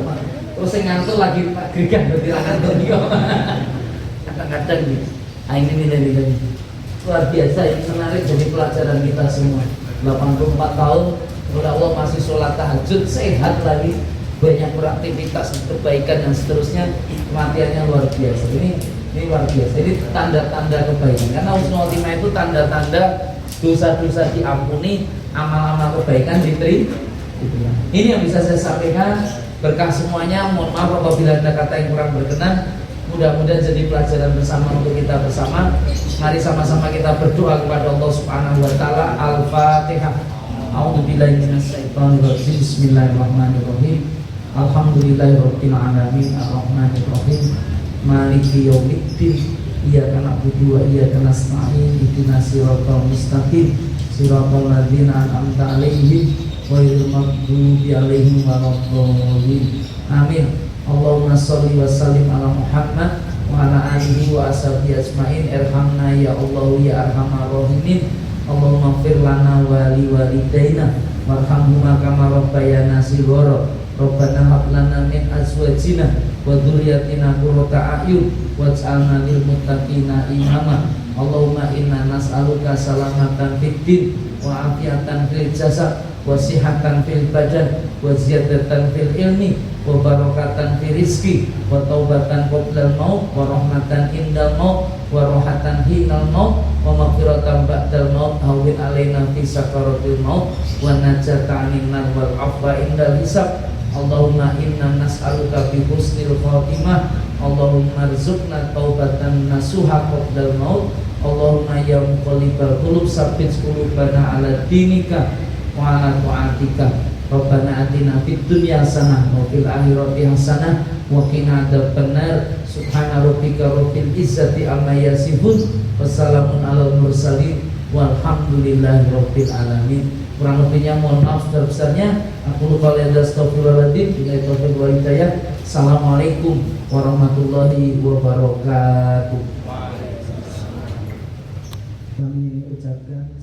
Terus saya ngantuk lagi Pak Gregan berarti ngantuk nih kok. Kadang-kadang gitu. Ah ini nilai-nilai luar biasa, ini menarik jadi pelajaran kita semua. 84 tahun, kepada Allah masih sholat tahajud, sehat lagi, banyak beraktivitas, kebaikan dan seterusnya, kematiannya luar biasa. Ini luar biasa. Ini tanda-tanda kebaikan. Karena husnul khotimah itu tanda-tanda dosa-dosa diampuni, amal-amal kebaikan diterima. Ini yang bisa saya sampaikan, berkah semuanya. Mohon maaf apabila ada kata yang kurang berkenan. Mudah-mudahan jadi pelajaran bersama untuk kita bersama. Mari sama-sama kita berdoa kepada Allah Subhanahu wa taala. Al-Fatihah. A'udzubillahi minasyaitonir rajim. Bismillahirrahmanirrahim. Alhamdulillahirabbil alamin. Arrahmanir rahim. Maliki yaumiddin. Iyyaka na'budu wa iyyaka nasta'in. Ihdinas siratal mustaqim. Siratal ladzina an'amta 'alaihim ghairil maghdubi 'alaihim waladdallin. Amin. Allahumma sholli wa sallim ala Muhammad wa ala alihi wa ashabihi ajmain. Irhamna ya Allah ya arhamar rahimin. Allahumma ighfir lana wa li walidaina warhamhuma kama rabbayana shighara. Rabbana hab lana min azwajina wa dzurriyyatina qurrata a'yun waj'alna lil muttaqina imama. Allahumma inna nas'aluka salamatan fid din wa afiatan fil jasad wa sihhatan fil badan wa ziyadatan fil ilmi wa barakatan fil rizqi wa taubatan qoblal maut wa rahmatan indal maut wa rohatan hinal maut wa maghfiratan ba'dal maut hawwin alaina fi sakaratil maut wa najata 'anil nar wal 'afwa indal hisab. Allahumma inna nas'aluka bi husnil khotimah. Allahumma rzuqna taubatan nasuha qoblal maut. Allahumma ya muqallibal qulub tsabbit qulubana 'ala dinika wa 'ala ta'atika. Rabbana atina fid dunya hasanah wa fil akhirati hasanah wa qina adzabannar. Subhana rabbika rabbil izzati amma yasifun. Wassalamun alal mursalin walhamdulillahi rabbil alamin. Kurang lebihnya mohon maaf sebesar-besarnya. Aku lupa lihat astagfirullahaladzim. Bila taufiq wal hidayah. Assalamualaikum warahmatullahi wabarakatuh. Kami ucapkan